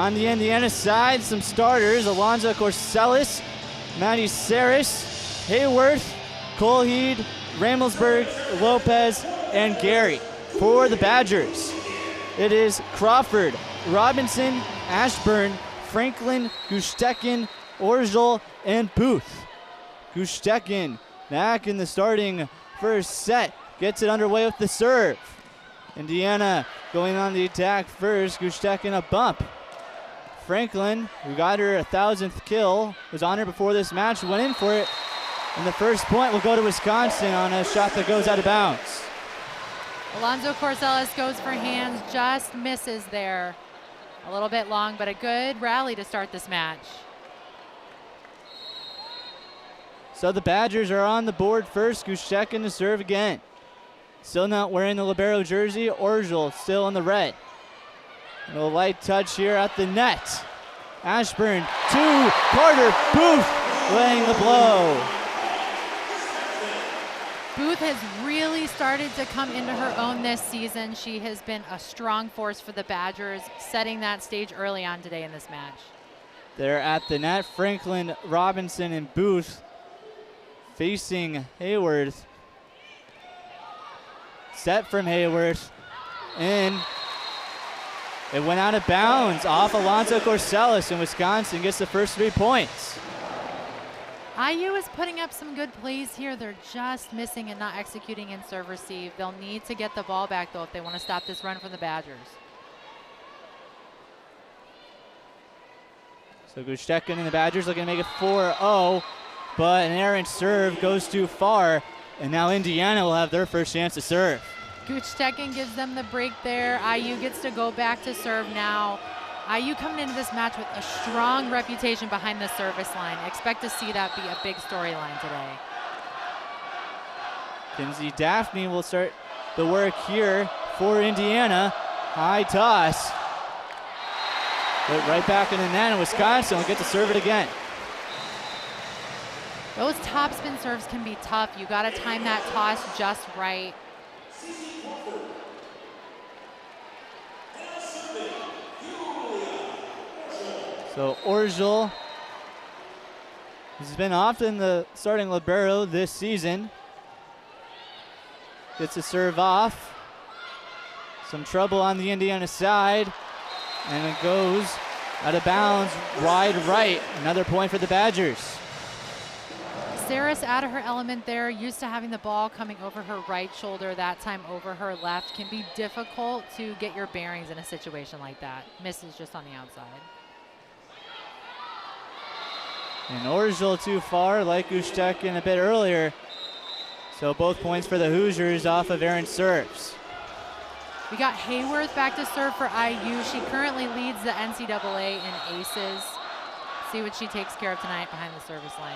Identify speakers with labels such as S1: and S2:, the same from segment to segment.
S1: On the Indiana side, some starters: Alonzo Corsellis, Maddie Saris, Hayworth, Colheed, Ramelsberg, Lopez, and Gary. For the Badgers, it is Crawford, Robinson, Ashburn, Franklin, Gustekin, Orgel, and Booth. Gustekin back in the starting first set, gets it underway with the serve. Indiana going on the attack first. Gustekin a bump. Franklin, who got her 1,000th kill, was on her before this match, went in for it. And the first point will go to Wisconsin on a shot that goes out of bounds.
S2: Alonzo Corsellis goes for hands, just misses there. A little bit long, but a good rally to start this match.
S1: So the Badgers are on the board first. Gustekin to serve again. Still not wearing the libero jersey. Orgel still in the red. A little light touch here at the net. Ashburn to Carter Booth laying the blow.
S2: Booth has really started to come into her own this season. She has been a strong force for the Badgers, setting that stage early on today in this match.
S1: They're at the net. Franklin, Robinson, and Booth facing Hayworth. Set from Hayworth, and it went out of bounds off Alonzo Corsellis, and Wisconsin gets the first 3 points.
S2: IU is putting up some good plays here. They're just missing and not executing in serve receive. They'll need to get the ball back, though, if they want to stop this run from the Badgers.
S1: So Gustekin and the Badgers looking to make it 4-0, but an errant serve goes too far, and now Indiana will have their first chance to serve.
S2: Gustekin gives them the break there. IU gets to go back to serve now. IU coming into this match with a strong reputation behind the service line. Expect to see that be a big storyline today.
S1: Kinsey Daphne will start the work here for Indiana. High toss. But right back in the net, and Wisconsin will get to serve it again.
S2: Those topspin serves can be tough. You got to time that toss just right.
S1: So Orgel has been often the starting libero this season. Gets a serve off. Some trouble on the Indiana side. And it goes out of bounds, wide right. Another point for the Badgers.
S2: Saris out of her element there, used to having the ball coming over her right shoulder, that time over her left. Can be difficult to get your bearings in a situation like that. Misses just on the outside.
S1: And Orgel too far, like Gustekin a bit earlier. So both points for the Hoosiers off of errant serves.
S2: We got Hayworth back to serve for IU. She currently leads the NCAA in aces. See what she takes care of tonight behind the service line.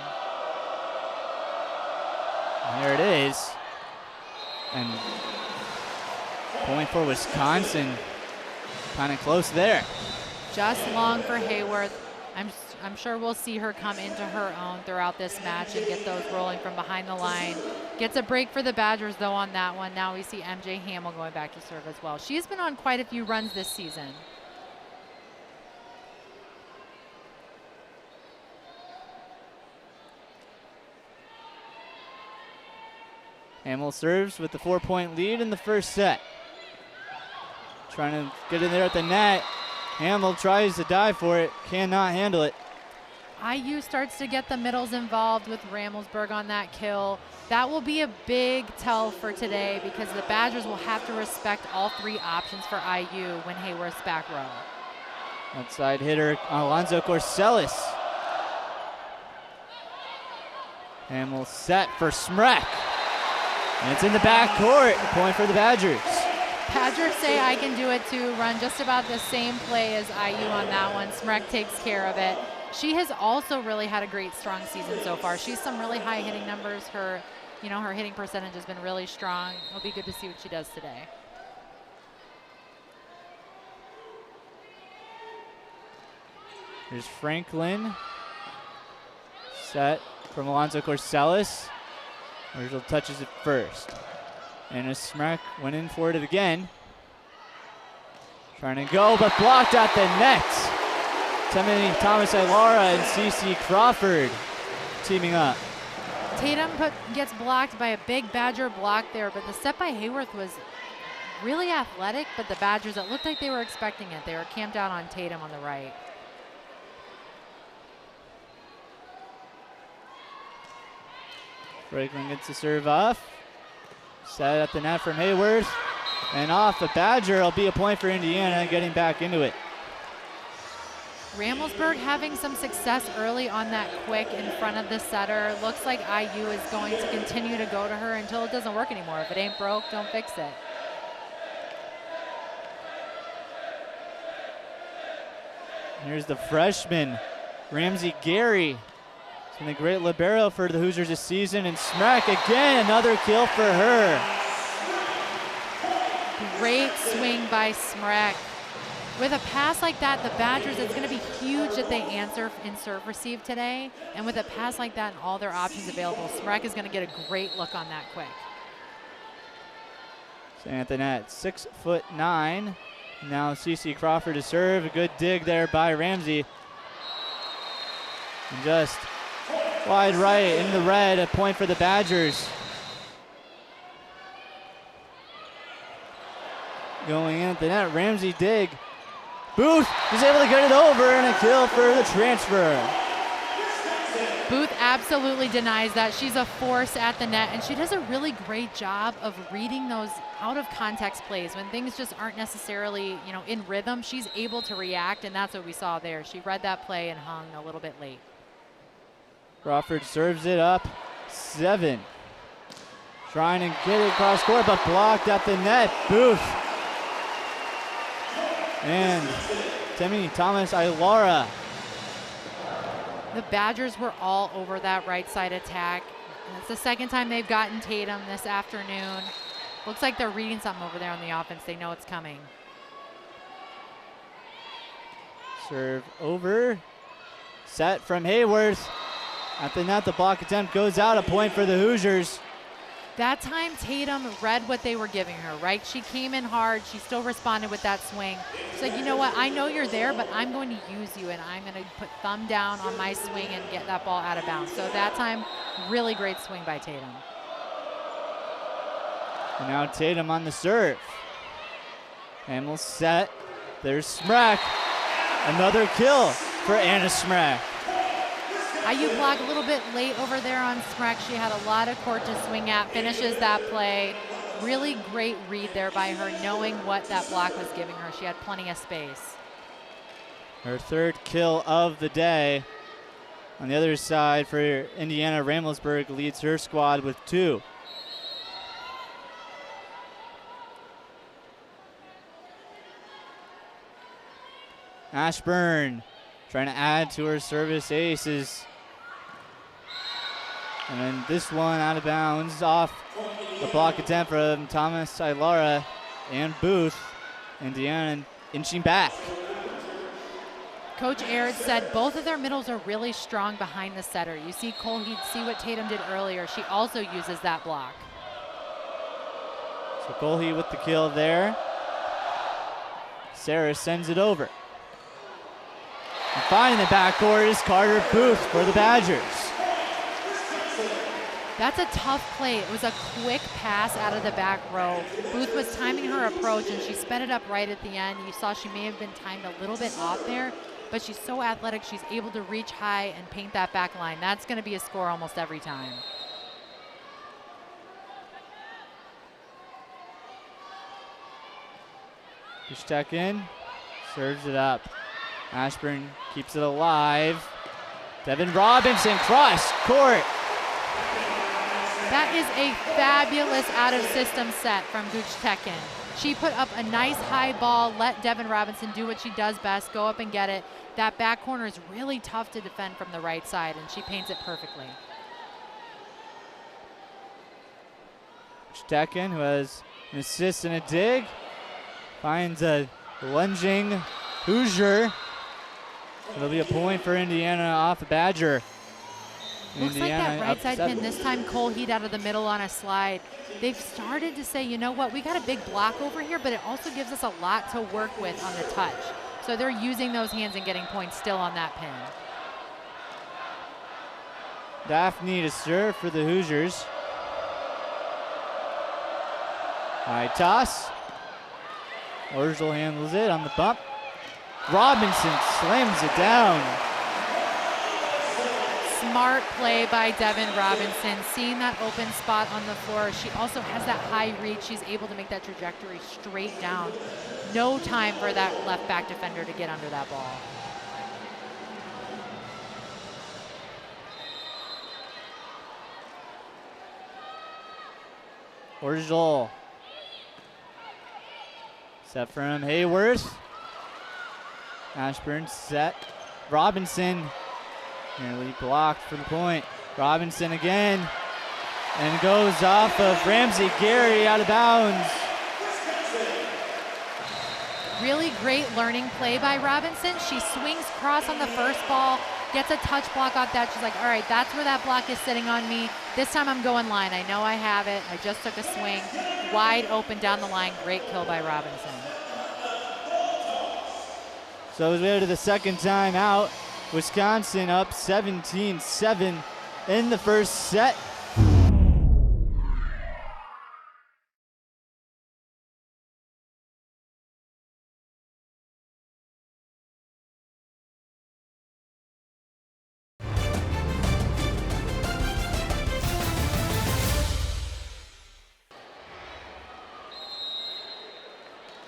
S1: And there it is. And point for Wisconsin. Kind of close there.
S2: Just long for Hayworth. I'm sure we'll see her come into her own throughout this match and get those rolling from behind the line. Gets a break for the Badgers, though, on that one. Now we see MJ Hamill going back to serve as well. She's been on quite a few runs this season.
S1: Hamill serves with the 4-point lead in the first set. Trying to get in there at the net. Hamill tries to dive for it, cannot handle it.
S2: IU starts to get the middles involved with Ramelsberg on that kill. That will be a big tell for today because the Badgers will have to respect all 3 options for IU when Hayworth's back row.
S1: Outside hitter Alonzo Corsellis. Hamill set for Smrek. And it's in the back court. Point for the Badgers.
S2: Badgers say I can do it too. Run just about the same play as IU on that one. Smrek takes care of it. She has also really had a great, strong season so far. She's some really high hitting numbers. Her hitting percentage has been really strong. It'll be good to see what she does today.
S1: Here's Franklin. Set from Alonzo Corsellis. Virgil touches it first. And as Smrek went in for it again. Trying to go, but blocked at the net. Temini Thomas-Ailara and Cece Crawford teaming up.
S2: Tatum gets blocked by a big Badger block there, but the set by Hayworth was really athletic, but the Badgers, it looked like they were expecting it. They were camped out on Tatum on the right.
S1: Franklin gets the serve off. Set at the net from Hayworth. And off the Badger, it'll be a point for Indiana, getting back into it.
S2: Ramelsburg having some success early on that quick in front of the setter. Looks like IU is going to continue to go to her until it doesn't work anymore. If it ain't broke, don't fix it.
S1: Here's the freshman, Ramsey Gary. It's been a great libero for the Hoosiers this season. And Smrek again, another kill for her.
S2: Great swing by Smrek. With a pass like that, the Badgers, it's going to be huge that they answer in serve receive today. And with a pass like that and all their options available, Smrek is going to get a great look on that quick.
S1: Staying at the net, 6'9". Now Cece Crawford to serve. A good dig there by Ramsey. And just wide right in the red, a point for the Badgers. Going in at the net, Ramsey dig. Booth is able to get it over, and a kill for the transfer.
S2: Booth absolutely denies that. She's a force at the net, and she does a really great job of reading those out of context plays. When things just aren't necessarily, in rhythm, she's able to react, and that's what we saw there. She read that play and hung a little bit late.
S1: Crawford serves it up, 7. Trying to get it across court, but blocked at the net. Booth. And Temini Thomas-Ailara.
S2: The Badgers were all over that right side attack. And it's the second time they've gotten Tatum this afternoon. Looks like they're reading something over there on the offense. They know it's coming.
S1: Serve over. Set from Hayworth. At the net, the block attempt goes out. A point for the Hoosiers.
S2: That time, Tatum read what they were giving her, right? She came in hard. She still responded with that swing. She's like, you know what? I know you're there, but I'm going to use you, and I'm going to put thumb down on my swing and get that ball out of bounds. So that time, really great swing by Tatum.
S1: And now Tatum on the serve. Hamill set. There's Smrek. Another kill for Anna Smrek.
S2: IU block a little bit late over there on Smrek. She had a lot of court to swing at, finishes that play. Really great read there by her, knowing what that block was giving her. She had plenty of space.
S1: Her third kill of the day. On the other side for Indiana, Ramelsburg leads her squad with 2. Ashburn trying to add to her service aces. And then this one out of bounds off the block attempt from Thomas-Ailara and Booth. Indiana inching back.
S2: Coach Aird said both of their middles are really strong behind the setter. You see Colheed, see what Tatum did earlier. She also uses that block.
S1: So Colheed with the kill there. Sarah sends it over. And finding the backcourt is Carter Booth for the Badgers.
S2: That's a tough play. It was a quick pass out of the back row. Booth was timing her approach, and she sped it up right at the end. You saw she may have been timed a little bit off there, but she's so athletic, she's able to reach high and paint that back line. That's going to be a score almost every time.
S1: Push in, serves it up. Ashburn keeps it alive. Devin Robinson cross court.
S2: That is a fabulous out-of-system set from Gooch Tekin. She put up a nice high ball, let Devin Robinson do what she does best, go up and get it. That back corner is really tough to defend from the right side, and she paints it perfectly.
S1: Tekin, who has an assist and a dig, finds a lunging Hoosier. It'll be a point for Indiana off a Badger.
S2: Looks
S1: Indiana
S2: like that right side
S1: upset.
S2: pin, this time Colheed out of the middle on a slide. They've started to say, you know what, we got a big block over here, but it also gives us a lot to work with on the touch. So they're using those hands and getting points still on that pin.
S1: Daphne to serve for the Hoosiers. High toss. Orgel handles it on the bump. Robinson slams it down.
S2: Smart play by Devin Robinson, seeing that open spot on the floor. She also has that high reach. She's able to make that trajectory straight down. No time for that left back defender to get under that ball.
S1: Orgel. Set from Hayworth. Ashburn set. Robinson nearly blocked for the point. Robinson again. And goes off of Ramsey Gary out of bounds.
S2: Really great learning play by Robinson. She swings cross on the first ball, gets a touch block off that. She's like, all right, that's where that block is sitting on me. This time I'm going line. I know I have it. I just took a swing. Wide open down the line. Great kill by Robinson.
S1: So as we go to the second time out, Wisconsin up 17-7 in the first set.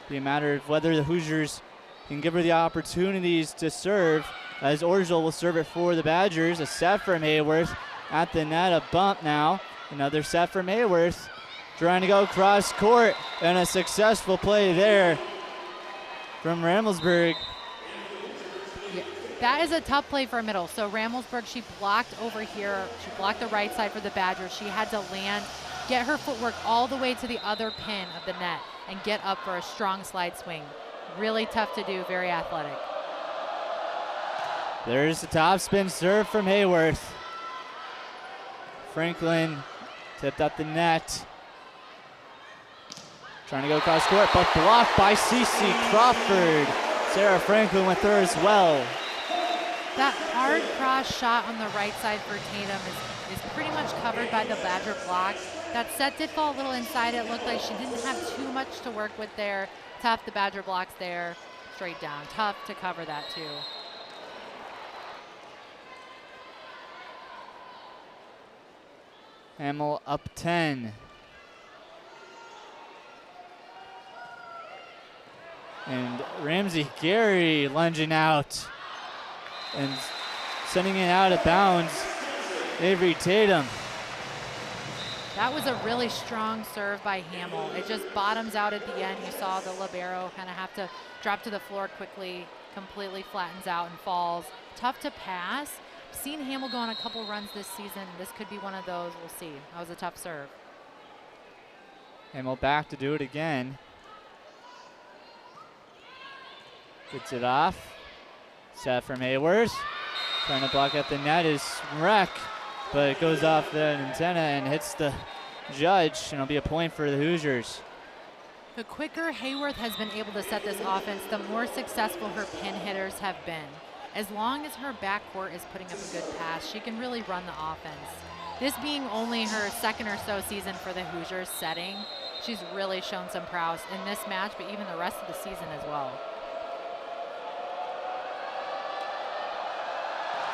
S1: Be a matter of whether the Hoosiers can give her the opportunities to serve, as Orgel will serve it for the Badgers. A set from Hayworth at the net, a bump now. Another set from Hayworth, trying to go cross court, and a successful play there from Ramelsburg.
S2: Yeah, that is a tough play for a middle. So Ramelsburg, she blocked over here. She blocked the right side for the Badgers. She had to land, get her footwork all the way to the other pin of the net, and get up for a strong slide swing. Really tough to do, very athletic.
S1: There's the top spin serve from Hayworth. Franklin tipped up the net. Trying to go across court, but blocked by Cece Crawford. Sarah Franklin with her as well.
S2: That hard cross shot on the right side for Tatum is pretty much covered by the Badger block. That set did fall a little inside. It looked like she didn't have too much to work with there. Tough, the Badger blocks there, straight down. Tough to cover that too.
S1: Hamill up 10. And Ramsey Gary lunging out and sending it out of bounds. Avery Tatum.
S2: That was a really strong serve by Hamill. It just bottoms out at the end. You saw the libero kind of have to drop to the floor quickly, completely flattens out and falls. Tough to pass. Seen Hamill go on a couple runs this season. This could be one of those. We'll see. That was a tough serve.
S1: Hamill back to do it again. Gets it off. Set from Hayworth. Trying to block up the net is Wreck, but it goes off the antenna and hits the judge, and it'll be a point for the Hoosiers.
S2: The quicker Hayworth has been able to set this offense, the more successful her pin hitters have been. As long as her backcourt is putting up a good pass, she can really run the offense. This being only her second or so season for the Hoosiers setting, she's really shown some prowess in this match, but even the rest of the season as well.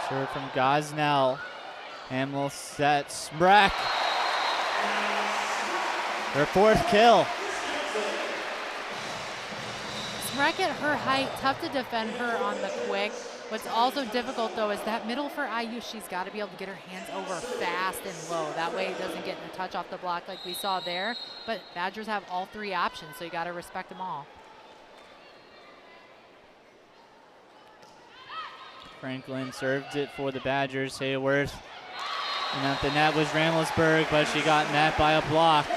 S1: Serve from Gosnell. Hamill sets. Smrek. Her fourth kill.
S2: Smrek at her height, tough to defend her on the quick. What's also difficult though is that middle for IU, she's got to be able to get her hands over fast and low. That way it doesn't get a touch off the block like we saw there. But Badgers have all three options, so you got to respect them all.
S1: Franklin served it for the Badgers. Hayworth. And at the net was Ramelsburg, but she got met by a block.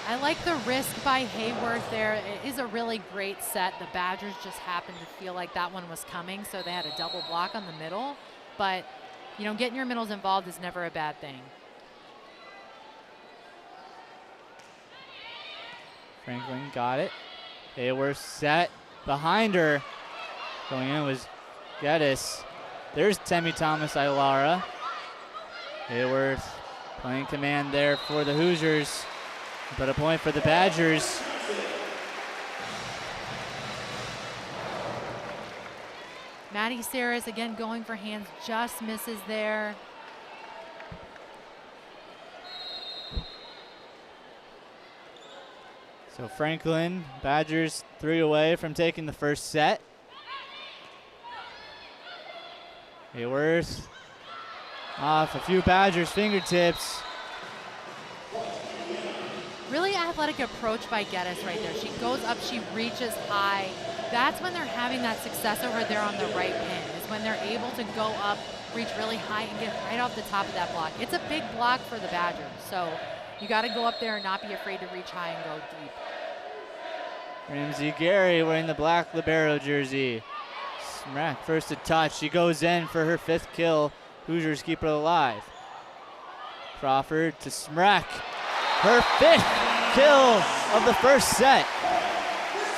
S2: I like the risk by Hayworth there. It is a really great set. The Badgers just happened to feel like that one was coming, so they had a double block on the middle. But, you know, getting your middles involved is never a bad thing.
S1: Franklin got it. Hayworth set behind her. Going in was Geddes. There's Temi Thomas-Ailara. Hayworth playing command there for the Hoosiers, but a point for the Badgers.
S2: Maddie Saris again going for hands, just misses there.
S1: So Franklin, Badgers 3 away from taking the first set. Hayworth off a few Badgers fingertips.
S2: Really athletic approach by Geddes right there. She goes up, she reaches high. That's when they're having that success over there on the right pin, is when they're able to go up, reach really high, and get right off the top of that block. It's a big block for the Badgers, so you got to go up there and not be afraid to reach high and go deep.
S1: Ramsey Gary wearing the black libero jersey. Smrek first to touch. She goes in for her 5th kill. Hoosiers keep it alive. Crawford to Smrek. Her 5th kill of the first set.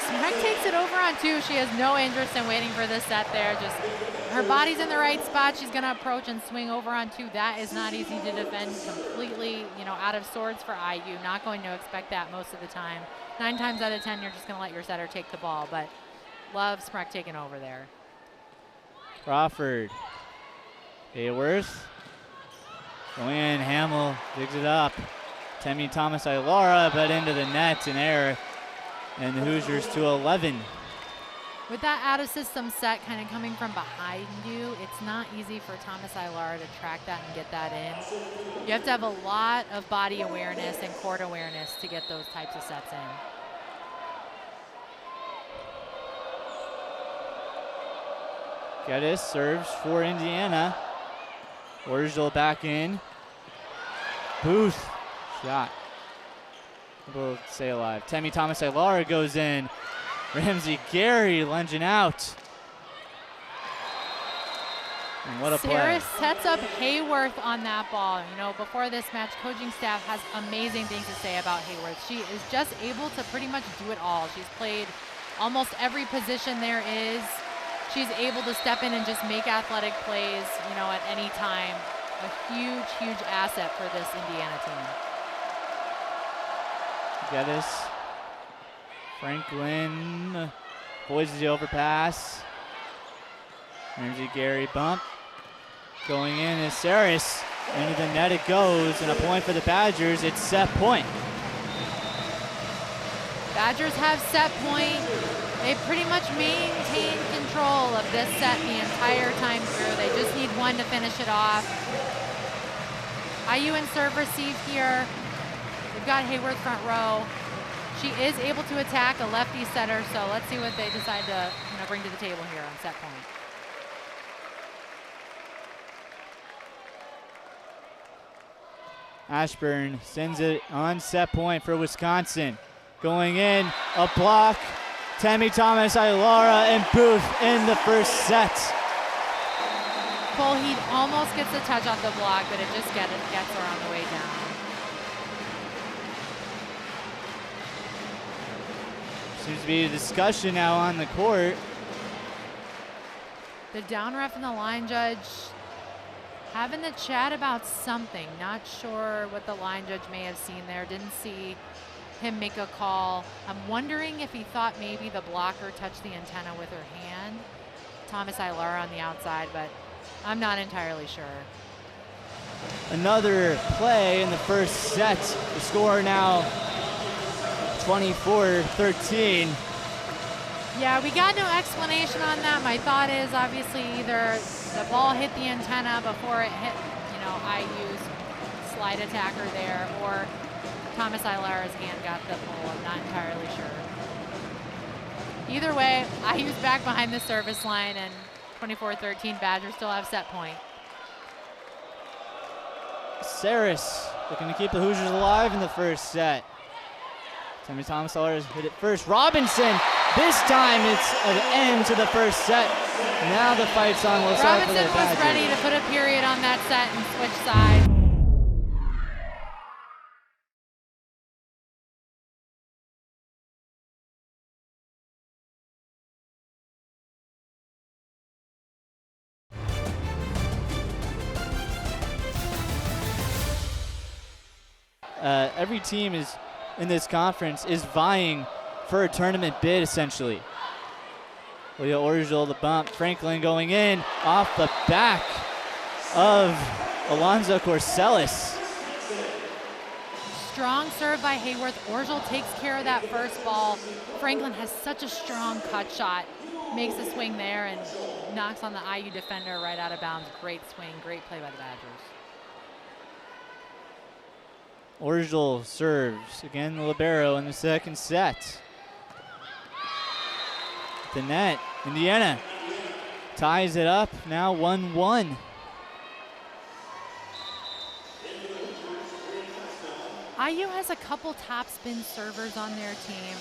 S2: Smrek takes it over on 2. She has no interest in waiting for this set there. Just her body's in the right spot. She's going to approach and swing over on 2. That is not easy to defend. Completely, out of sorts for IU. Not going to expect that most of the time. 9 times out of 10, you're just going to let your setter take the ball. But love Smrek taking over there.
S1: Crawford. Hayworth. Going in. Hamill digs it up. Temi Thomas-Ailara, but into the net in error. And the Hoosiers to 11.
S2: With that out-of-system set kind of coming from behind you, it's not easy for Thomas-Ailara to track that and get that in. You have to have a lot of body awareness and court awareness to get those types of sets in.
S1: Geddes serves for Indiana. Orgel back in. Booth. Shot. We'll stay alive. Temi Thomas-Ailara goes in. Ramsey Gary lunging out. And what a play.
S2: Saris sets up Hayworth on that ball. Before this match, coaching staff has amazing things to say about Hayworth. She is just able to pretty much do it all. She's played almost every position there is. She's able to step in and just make athletic plays, at any time. A huge, huge asset for this Indiana team.
S1: Geddes. Franklin avoids the overpass. Ramsey Gary bump. Going in is Saris. Into the net it goes, and a point for the Badgers. It's set point.
S2: Badgers have set point. They pretty much maintained control of this set the entire time through. They just need one to finish it off. IU in serve receive here. They've got Hayworth front row. She is able to attack a lefty setter, so let's see what they decide to bring to the table here on set point.
S1: Ashburn sends it on set point for Wisconsin. Going in, a block. Temi Thomas-Ailara and Booth in the first set.
S2: Cole Heat almost gets the touch off the block, but it just gets her on the way down.
S1: Seems to be a discussion now on the court.
S2: The down ref and the line judge having a chat about something. Not sure what the line judge may have seen there. Didn't see him make a call. I'm wondering if he thought maybe the blocker touched the antenna with her hand. Thomas-Ailara on the outside, but I'm not entirely sure.
S1: Another play in the first set. The score now 24-13.
S2: Yeah, we got no explanation on that. My thought is obviously either the ball hit the antenna before it hit, IU's slide attacker there, or Thomas-Ailara's hand got the pull. I'm not entirely sure. Either way, IU's back behind the service line, and 24-13, Badgers still have set point.
S1: Saris looking to keep the Hoosiers alive in the first set. Temi Thomas-Ailara hit it first. Robinson, this time it's an end to the first set. Now the fight's on.
S2: Robinson was ready to put a period on that set and switch sides.
S1: every team is in this conference is vying for a tournament bid, essentially. Leo Orgel, the bump. Franklin going in off the back of Alonzo Corsellis.
S2: Strong serve by Hayworth. Orgel takes care of that first ball. Franklin has such a strong cut shot. Makes a swing there and knocks on the IU defender right out of bounds. Great swing, great play by the Badgers.
S1: Orgel serves. Again, the libero in the second set. The net. Indiana ties it up. Now 1-1.
S2: IU has a couple topspin servers on their team.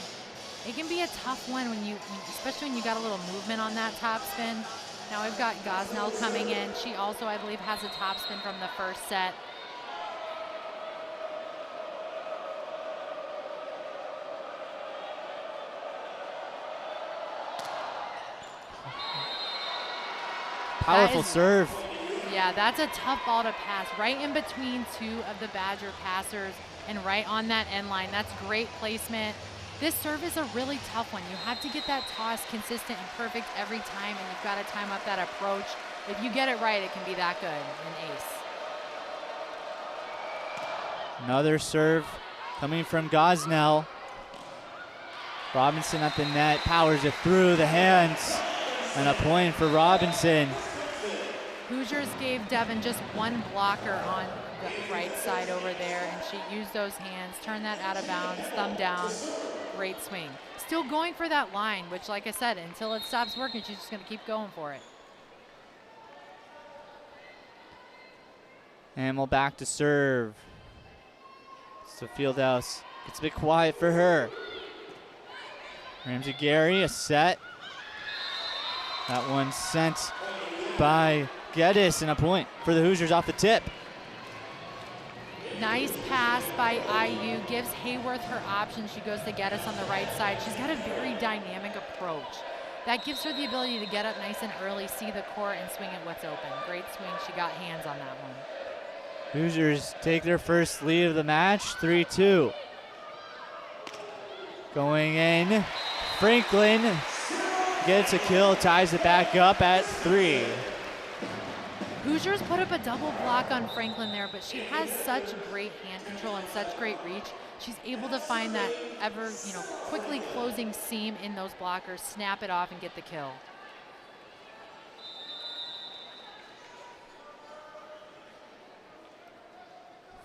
S2: It can be a tough one especially when you got a little movement on that topspin. Now we've got Gosnell coming in. She also, I believe, has a topspin from the first set.
S1: Powerful serve.
S2: Yeah, that's a tough ball to pass. Right in between two of the Badger passers and right on that end line. That's great placement. This serve is a really tough one. You have to get that toss consistent and perfect every time, and you've got to time up that approach. If you get it right, it can be that good, an ace.
S1: Another serve coming from Gosnell. Robinson at the net, powers it through the hands, and a point for Robinson.
S2: Hoosiers gave Devin just one blocker on the right side over there, and she used those hands, turned that out of bounds, thumb down, great swing. Still going for that line, which, like I said, until it stops working, she's just going to keep going for it.
S1: Hamill back to serve. So Fieldhouse gets a bit quiet for her. Ramsey Gary, a set. That one sent by Geddes, and a point for the Hoosiers off the tip.
S2: Nice pass by IU, gives Hayworth her option. She goes to Geddes on the right side. She's got a very dynamic approach. That gives her the ability to get up nice and early, see the court, and swing at what's open. Great swing, she got hands on that one.
S1: Hoosiers take their first lead of the match, 3-2. Going in, Franklin gets a kill, ties it back up at 3.
S2: Hoosiers put up a double block on Franklin there, but she has such great hand control and such great reach. She's able to find that quickly closing seam in those blockers, snap it off, and get the kill.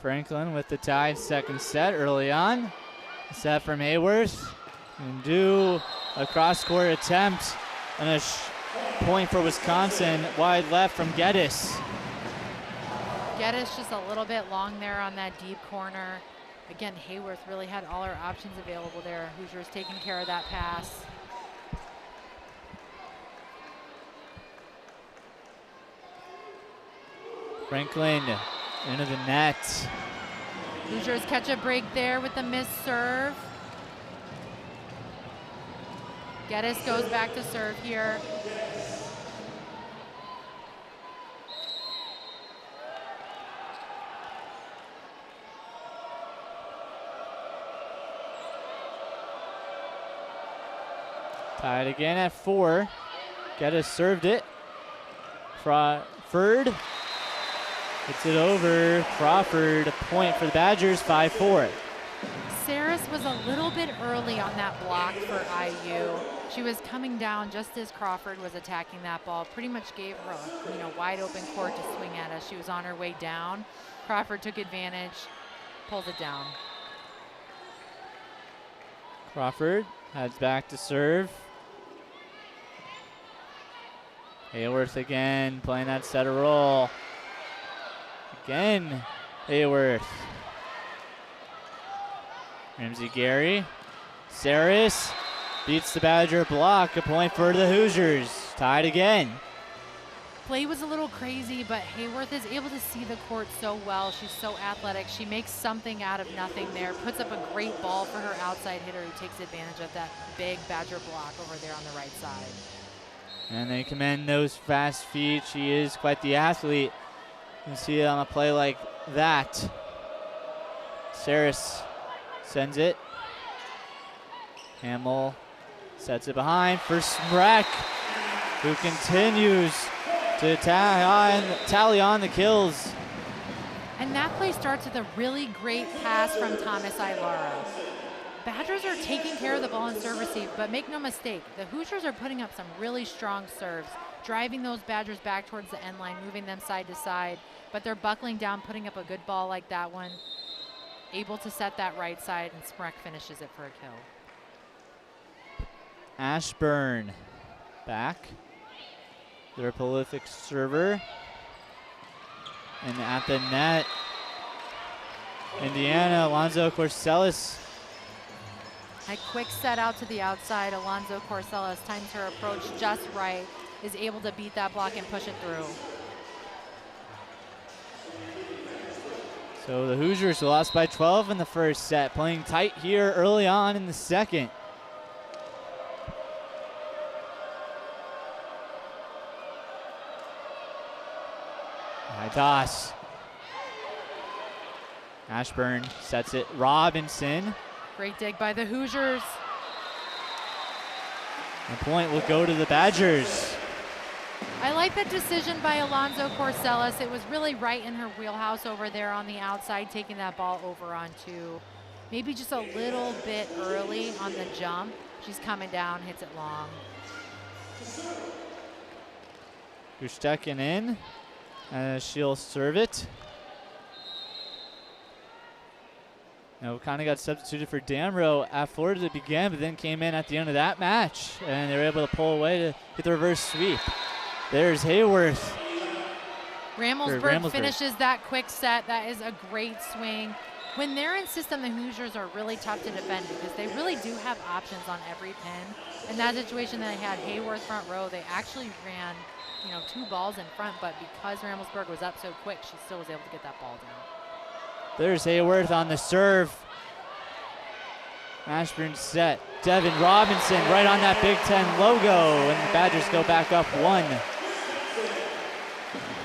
S1: Franklin with the tied second set early on. Set from Hayworth. And do a cross-court attempt and a point for Wisconsin, wide left from Geddes.
S2: Geddes just a little bit long there on that deep corner. Again, Hayworth really had all her options available there. Hoosiers taking care of that pass.
S1: Franklin into the net.
S2: Hoosiers catch a break there with the missed serve. Geddes goes back to serve here.
S1: Tied again at 4. Geddes served it. Crawford gets it over. Crawford, a point for the Badgers, 5-4.
S2: Saris was a little bit early on that block for IU. She was coming down just as Crawford was attacking that ball. Pretty much gave her a wide open court to swing at us. She was on her way down. Crawford took advantage, pulled it down.
S1: Crawford heads back to serve. Hayworth again, playing that setter roll. Again, Hayworth. Ramsey Gary. Saris beats the Badger block. A point for the Hoosiers. Tied again.
S2: Play was a little crazy, but Hayworth is able to see the court so well. She's so athletic. She makes something out of nothing there. Puts up a great ball for her outside hitter who takes advantage of that big Badger block over there on the right side.
S1: And they commend those fast feet. She is quite the athlete. You see it on a play like that. Saris sends it. Hamill sets it behind for Smrek, who continues to tally on the kills.
S2: And that play starts with a really great pass from Thomas Ilara. Badgers are taking care of the ball in serve receive, but make no mistake, the Hoosiers are putting up some really strong serves, driving those Badgers back towards the end line, moving them side to side, but they're buckling down, putting up a good ball like that one, able to set that right side, and Smrek finishes it for a kill.
S1: Ashburn back. They're a prolific server. And at the net, Indiana, Alonzo Corsellis.
S2: A quick set out to the outside. Alonzo Corsellis times her approach just right, is able to beat that block and push it through.
S1: So the Hoosiers lost by 12 in the first set, playing tight here early on in the second. High toss. Ashburn sets it. Robinson.
S2: Great dig by the Hoosiers.
S1: The point will go to the Badgers.
S2: I like that decision by Alonzo Corsellis. It was really right in her wheelhouse over there on the outside, taking that ball over onto maybe just a little bit early on the jump. She's coming down, hits it long.
S1: Gustekin in. She'll serve it. Now kind of got substituted for Damrow at Florida to begin, but then came in at the end of that match, and they were able to pull away to get the reverse sweep. There's Hayworth.
S2: Ramelsburg finishes that quick set. That is a great swing. When they're in system, the Hoosiers are really tough to defend because they really do have options on every pin. In that situation that they had Hayworth front row, they actually ran, 2 balls in front, but because Ramelsburg was up so quick, she still was able to get that ball down.
S1: There's Hayworth on the serve. Ashburn set. Devin Robinson right on that Big Ten logo, and the Badgers go back up 1.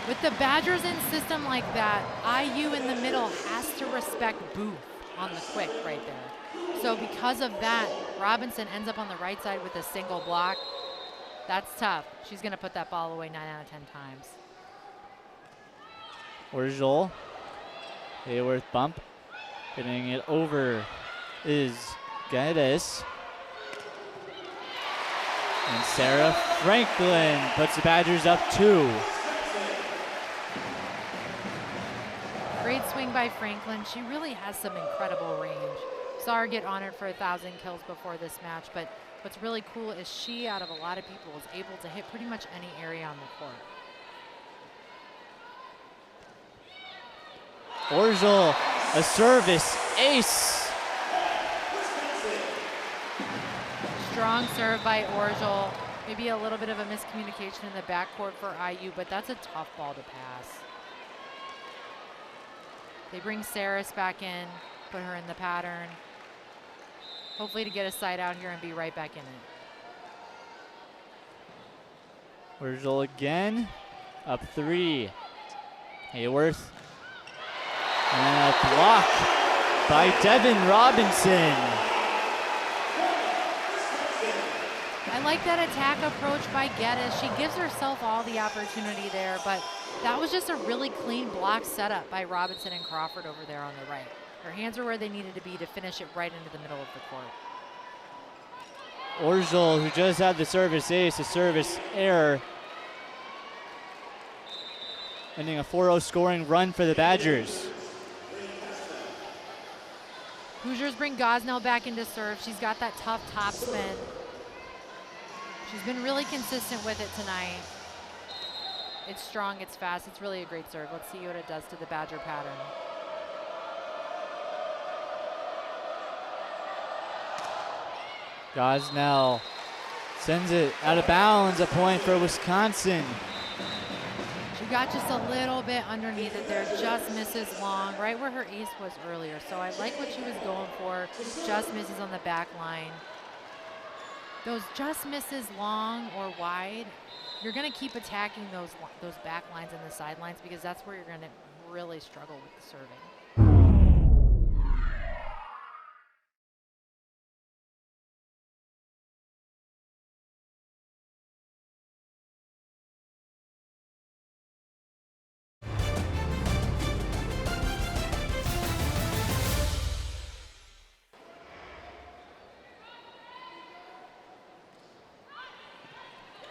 S2: With the Badgers in system like that, IU in the middle has to respect Booth on the quick right there. So because of that, Robinson ends up on the right side with a single block. That's tough. She's going to put that ball away 9 out of 10 times.
S1: Orjol. Hayworth bump. Hitting it over is Geddes. And Sarah Franklin puts the Badgers up 2.
S2: Great swing by Franklin. She really has some incredible range. Saw her get honored for 1,000 kills before this match, but what's really cool is she, out of a lot of people, is able to hit pretty much any area on the court.
S1: Orjol, a service ace.
S2: Strong serve by Orjol. Maybe a little bit of a miscommunication in the backcourt for IU, but that's a tough ball to pass. They bring Saris back in, put her in the pattern. Hopefully to get a side out here and be right back in it.
S1: Orjol again, up 3. Hayworth. And a block by Devin Robinson.
S2: I like that attack approach by Geddes. She gives herself all the opportunity there, but that was just a really clean block setup by Robinson and Crawford over there on the right. Her hands are where they needed to be to finish it right into the middle of the court.
S1: Orjol, who just had the service ace, a service error, ending a 4-0 scoring run for the Badgers.
S2: Hoosiers bring Gosnell back into serve. She's got that tough top spin. She's been really consistent with it tonight. It's strong, it's fast, it's really a great serve. Let's see what it does to the Badger pattern.
S1: Gosnell sends it out of bounds, a point for Wisconsin.
S2: She got just a little bit underneath it there, just misses long, right where her ace was earlier. So I like what she was going for, just misses on the back line. Those just misses long or wide, you're gonna keep attacking those back lines and the sidelines because that's where you're gonna really struggle with the serving.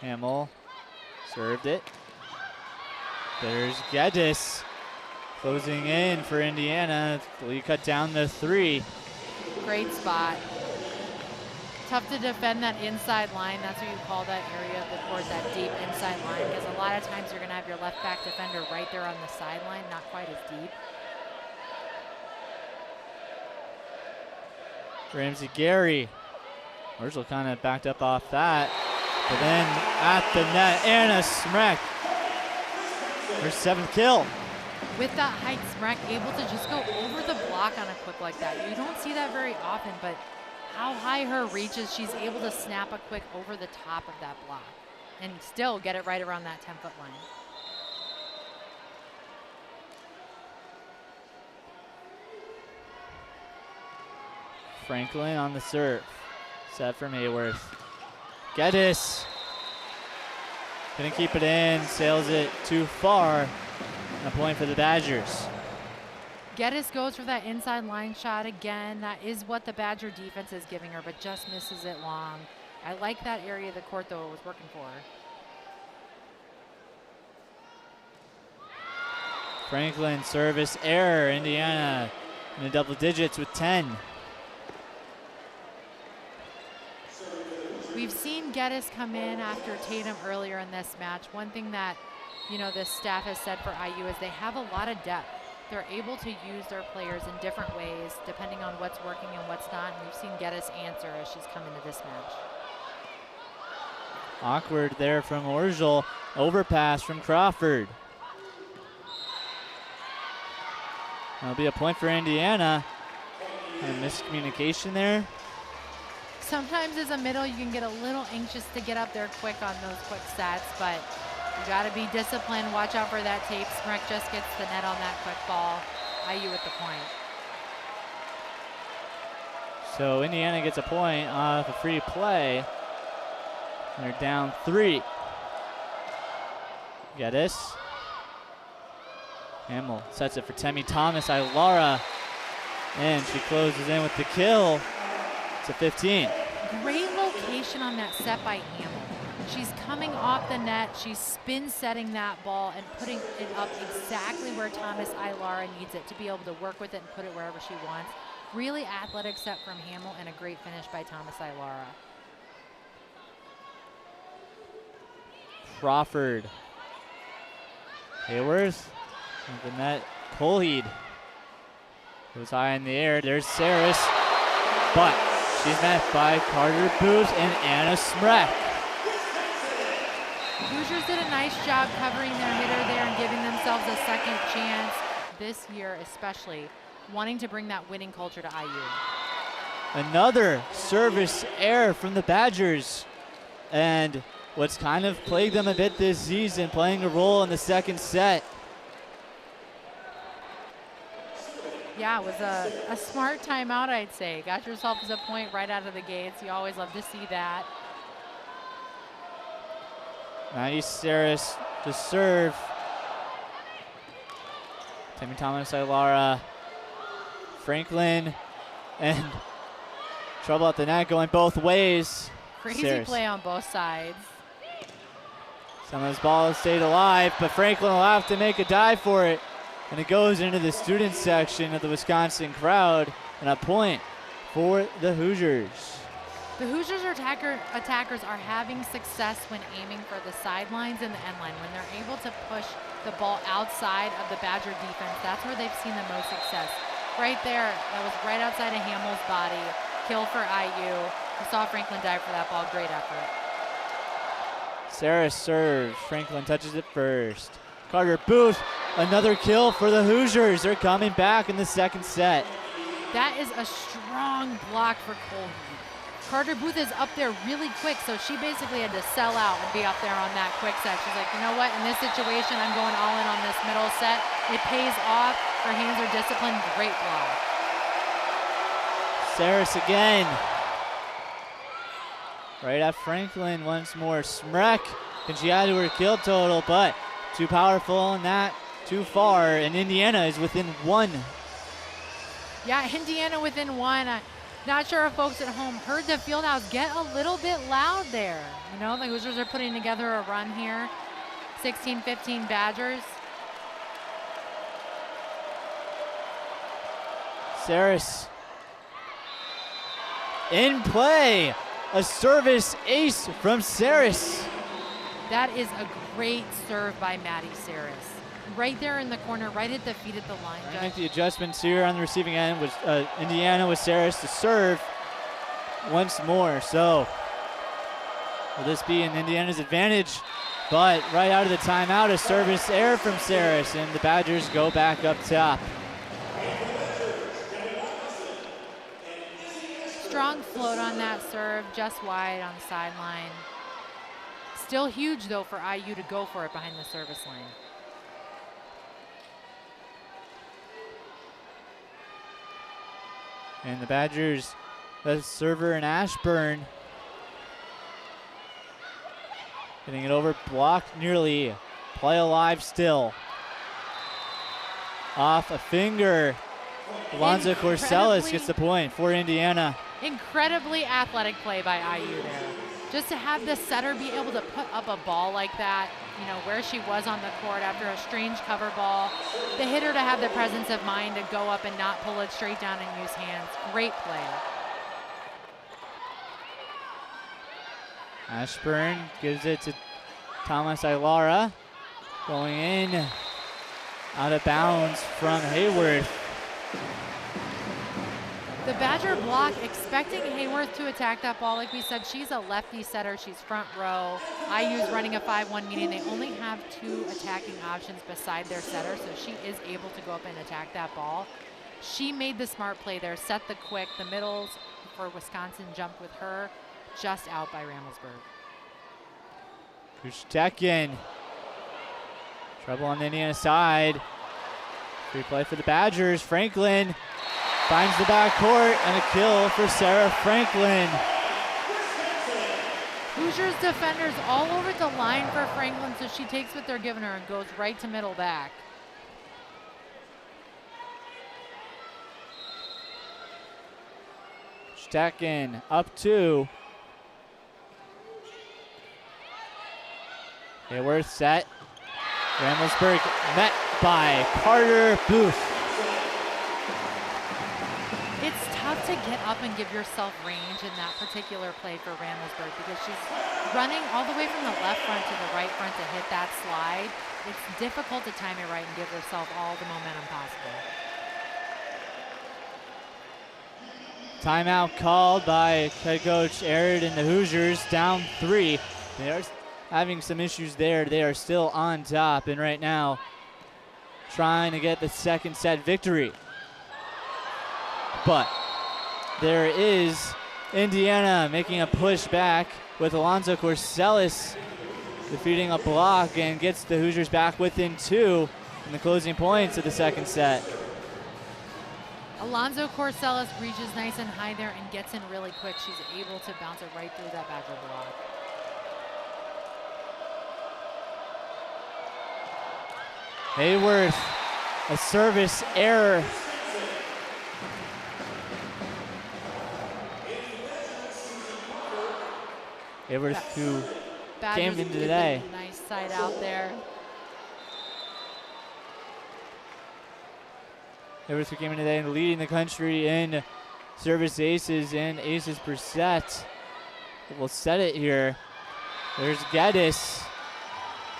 S1: Hamill served it. There's Geddes closing in for Indiana. Lead cut down to 3.
S2: Great spot. Tough to defend that inside line. That's what you call that area of the court, that deep inside line, because a lot of times you're going to have your left back defender right there on the sideline, not quite as deep.
S1: Ramsey Gary. Marshall kind of backed up off that. But then at the net, Anna Smrek. Her 7th kill.
S2: With that height, Smrek able to just go over the block on a quick like that. You don't see that very often, but how high her reach is, she's able to snap a quick over the top of that block and still get it right around that 10-foot line.
S1: Franklin on the serve. Set from Hayworth. Geddes. Couldn't keep it in, sails it too far. And a point for the Badgers.
S2: Geddes goes for that inside line shot again. That is what the Badger defense is giving her, but just misses it long. I like that area of the court, though, it was working for her.
S1: Franklin service error. Indiana in the double digits with 10.
S2: We've seen Geddes come in after Tatum earlier in this match. One thing that, you know, this staff has said for IU is they have a lot of depth. They're able to use their players in different ways depending on what's working and what's not. And we've seen Geddes answer as she's come into this match.
S1: Awkward there from Orgel. Overpass from Crawford. That'll be a point for Indiana. A miscommunication there.
S2: Sometimes as a middle, you can get a little anxious to get up there quick on those quick sets, but you got to be disciplined. Watch out for that tape. Smrek just gets the net on that quick ball. IU with the point.
S1: So Indiana gets a point off a free play. They're down 3. Geddes. Hamill sets it for Temi Thomas. Ilara. And she closes in with the kill. It's a 15.
S2: Great location on that set by Hamill. She's coming off the net. She's spin setting that ball and putting it up exactly where Thomas Ilara needs it to be able to work with it and put it wherever she wants. Really athletic set from Hamill and a great finish by Thomas Ilara.
S1: Crawford. Hayworth. The net. Colheed. Goes high in the air. There's Saris. But she's met by Carter Booth and Anna Smrek.
S2: Hoosiers did a nice job covering their hitter there and giving themselves a second chance this year, especially wanting to bring that winning culture to IU.
S1: Another service error from the Badgers. And what's kind of plagued them a bit this season, playing a role in the second set.
S2: Yeah, it was a smart timeout, I'd say. Got yourself as a point right out of the gates. You always love to see that.
S1: Maddie Saris to serve. Temi Thomas, Ilara, Franklin, and trouble at the net going both ways.
S2: Crazy
S1: Saris.
S2: play on both sides.
S1: Some of those balls stayed alive, but Franklin will have to make a dive for it. And it goes into the student section of the Wisconsin crowd, and a point for the Hoosiers.
S2: The Hoosiers attackers are having success when aiming for the sidelines and the end line. When they're able to push the ball outside of the Badger defense, that's where they've seen the most success. Right there, that was right outside of Hamill's body. Kill for IU. You saw Franklin dive for that ball. Great effort.
S1: Sarah serves. Franklin touches it first. Carter Booth, another kill for the Hoosiers. They're coming back in the second set.
S2: That is a strong block for Colheed. Carter Booth is up there really quick, so she basically had to sell out and be up there on that quick set. She's like, you know what, in this situation, I'm going all in on this middle set. It pays off. Her hands are disciplined. Great block. Saris
S1: again. Right at Franklin once more. Smrek, can she add to her kill total, but too powerful and not too far, and Indiana is within 1.
S2: Yeah, Indiana within 1. Not sure if folks at home heard the field house get a little bit loud there. You know, the Hoosiers are putting together a run here. 16-15 Badgers.
S1: Saris in play. A service ace from Saris.
S2: That is a great serve by Maddie Saris. Right there in the corner, right at the feet of the line.
S1: I think the adjustments here on the receiving end was Indiana with Saris to serve once more. So will this be in Indiana's advantage? But right out of the timeout, a service error from Saris, and the Badgers go back up top.
S2: Strong float on that serve, just wide on the sideline. Still huge though for IU to go for it behind the service line.
S1: And the Badgers, the server in Ashburn, getting it over, blocked nearly. Play alive still. Off a finger. Alonzo Corsellis gets the point for Indiana.
S2: Incredibly athletic play by IU there. Just to have the setter be able to put up a ball like that, you know, where she was on the court after a strange cover ball. The hitter to have the presence of mind to go up and not pull it straight down and use hands. Great play.
S1: Ashburn gives it to Thomas Ilara. Going in, out of bounds from Hayworth.
S2: The Badger block expecting Hayworth to attack that ball. Like we said, she's a lefty setter. She's front row. IU's running a 5-1, meaning they only have 2 attacking options beside their setter, so she is able to go up and attack that ball. She made the smart play there, set the quick. The middles for Wisconsin jumped with her, just out by Ramelsburg.
S1: Kushtekin. Trouble on the Indiana side. Free play for the Badgers. Franklin finds the backcourt and a kill for Sarah Franklin.
S2: Hoosiers defenders all over the line for Franklin, so she takes what they're giving her and goes right to middle back.
S1: Kushtekin up 2. Hayworth set. Ramelsburg met by Carter Booth.
S2: It's tough to get up and give yourself range in that particular play for Ramelsburg because she's running all the way from the left front to the right front to hit that slide. It's difficult to time it right and give herself all the momentum possible.
S1: Timeout called by head coach Arid and the Hoosiers, down 3. They are having some issues there. They are still on top, and right now trying to get the second set victory. But there is Indiana making a push back with Alonzo Corsellis defeating a block and gets the Hoosiers back within 2 in the closing points of the second set.
S2: Alonzo Corsellis reaches nice and high there and gets in really quick. She's able to bounce it right through that Badger block.
S1: Hayworth, a service error. Hayworth, who came in today.
S2: Nice side out there.
S1: Hayworth, who came in today and leading the country in service aces and aces per set. We'll set it here. There's Geddes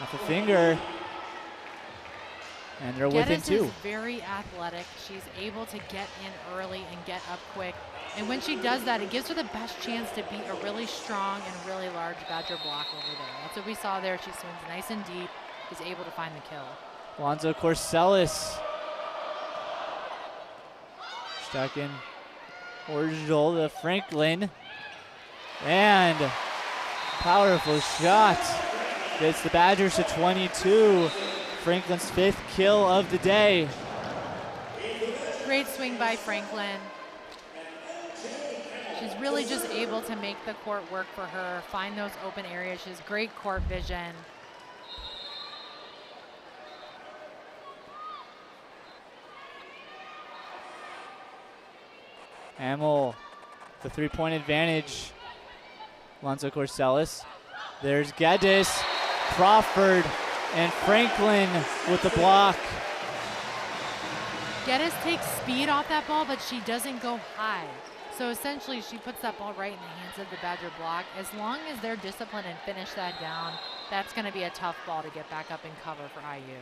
S1: off a finger. And they're within 2.
S2: Is very athletic. She's able to get in early and get up quick. And when she does that, it gives her the best chance to beat a really strong and really large Badger block over there. That's what we saw there. She swings nice and deep, is able to find the kill.
S1: Alonzo Corsellis. Stuck in Orgel to Franklin. And powerful shot. Gets the Badgers to 22. Franklin's 5th kill of the day.
S2: Great swing by Franklin. She's really just able to make the court work for her, find those open areas. She has great court vision.
S1: Hamill the 3-point advantage. Alonzo Corsellis. There's Geddes, Crawford, and Franklin with the block.
S2: Geddes takes speed off that ball, but she doesn't go high. So essentially, she puts that ball right in the hands of the Badger block. As long as they're disciplined and finish that down, that's going to be a tough ball to get back up and cover for IU.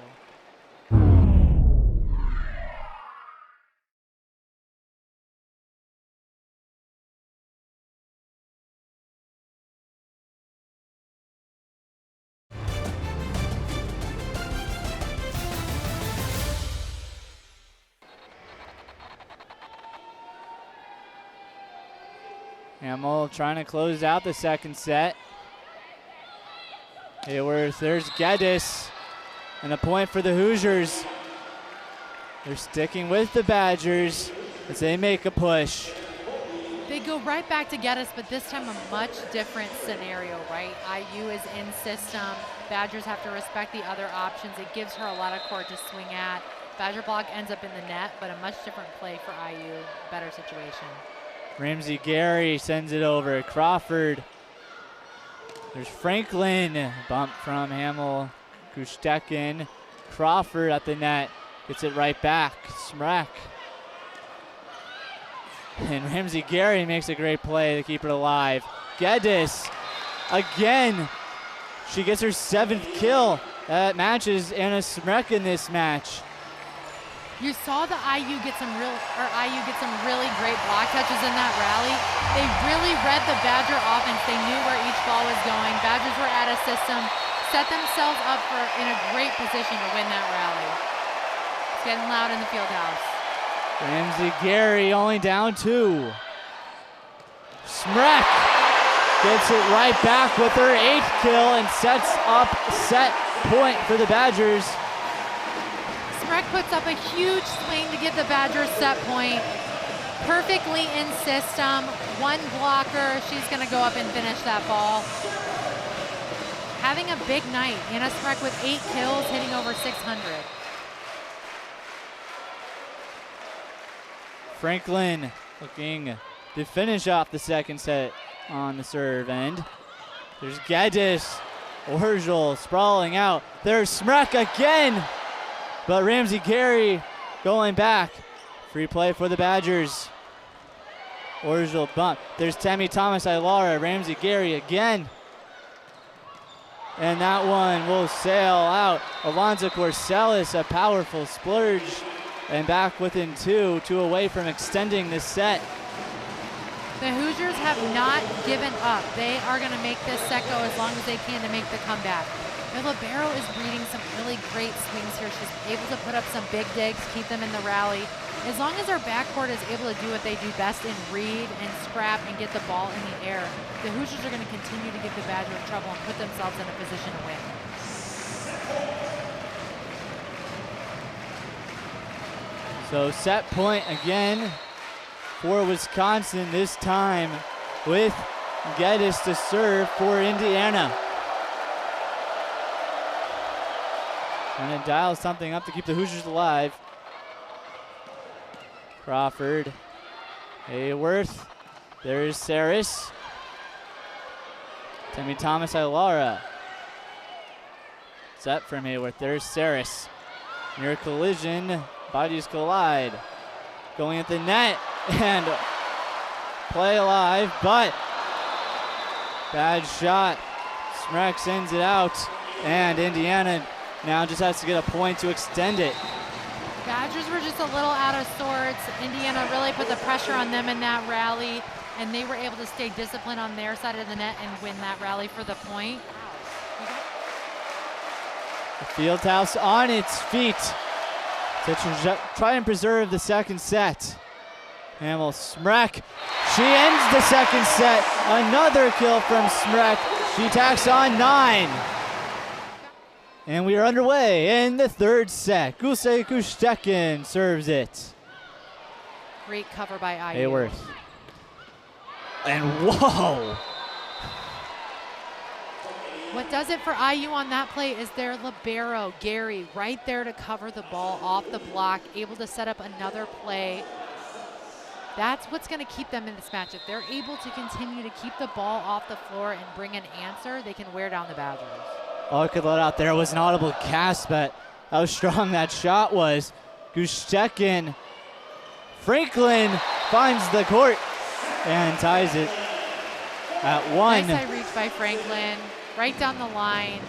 S1: Hamill trying to close out the second set. Hayworth, there's Geddes, and a point for the Hoosiers. They're sticking with the Badgers as they make a push.
S2: They go right back to Geddes, but this time a much different scenario, right? IU is in system. Badgers have to respect the other options. It gives her a lot of court to swing at. Badger block ends up in the net, but a much different play for IU, better situation.
S1: Ramsey Gary sends it over. Crawford. There's Franklin. Bump from Hamill. Kustekin. Crawford at the net. Gets it right back. Smrek. And Ramsey Gary makes a great play to keep it alive. Geddes again. She gets her 7th kill. That matches Anna Smrek in this match.
S2: You saw the IU get some really great block touches in that rally. They really read the Badger offense. They knew where each ball was going. Badgers were at a system, set themselves up in a great position to win that rally. It's getting loud in the field house.
S1: Ramsey Gary only down 2. Smrek gets it right back with her 8th kill and sets up set point for the Badgers.
S2: Smrek puts up a huge swing to give the Badgers set point. Perfectly in system. One blocker. She's going to go up and finish that ball. Having a big night. Anna Smrek with 8 kills, hitting over 600.
S1: Franklin looking to finish off the second set on the serve end. There's Geddes. Orgel sprawling out. There's Smrek again. But Ramsey Gary going back. Free play for the Badgers. Orgel bump. There's Tammy Thomas Ilara. Ramsey Gary again. And that one will sail out. Alonzo Corsellis, a powerful splurge. And back within 2 away from extending this set.
S2: The Hoosiers have not given up. They are going to make this set go as long as they can to make the comeback. The libero is reading some really great swings here. She's able to put up some big digs, keep them in the rally. As long as our backcourt is able to do what they do best and read and scrap and get the ball in the air, the Hoosiers are going to continue to give the Badgers trouble and put themselves in a position to win.
S1: So set point again for Wisconsin, this time with Geddes to serve for Indiana. Trying to dial something up to keep the Hoosiers alive. Crawford, Hayworth, there's Saris. Tammy Thomas Ilara. Set from Hayworth, there's Saris. Near collision, bodies collide. Going at the net and play alive, but bad shot. Smrek sends it out, and Indiana now just has to get a point to extend it.
S2: Badgers were just a little out of sorts. Indiana really put the pressure on them in that rally, and they were able to stay disciplined on their side of the net and win that rally for the point.
S1: The Fieldhouse on its feet to try and preserve the second set. Hamill, Smrek, she ends the second set. Another kill from Smrek. She tacks on 9. And we are underway in the third set. Guse Kustekin serves it.
S2: Great cover by IU.
S1: Hayworth. And whoa!
S2: What does it for IU on that play is their libero, Gary, right there to cover the ball off the block, able to set up another play. That's what's going to keep them in this match. If they're able to continue to keep the ball off the floor and bring an answer, they can wear down the Badgers.
S1: All I could let out there was an audible gasp at how strong that shot was. Gustekin. Franklin finds the court and ties it at 1.
S2: Nice high reach by Franklin, right down the line.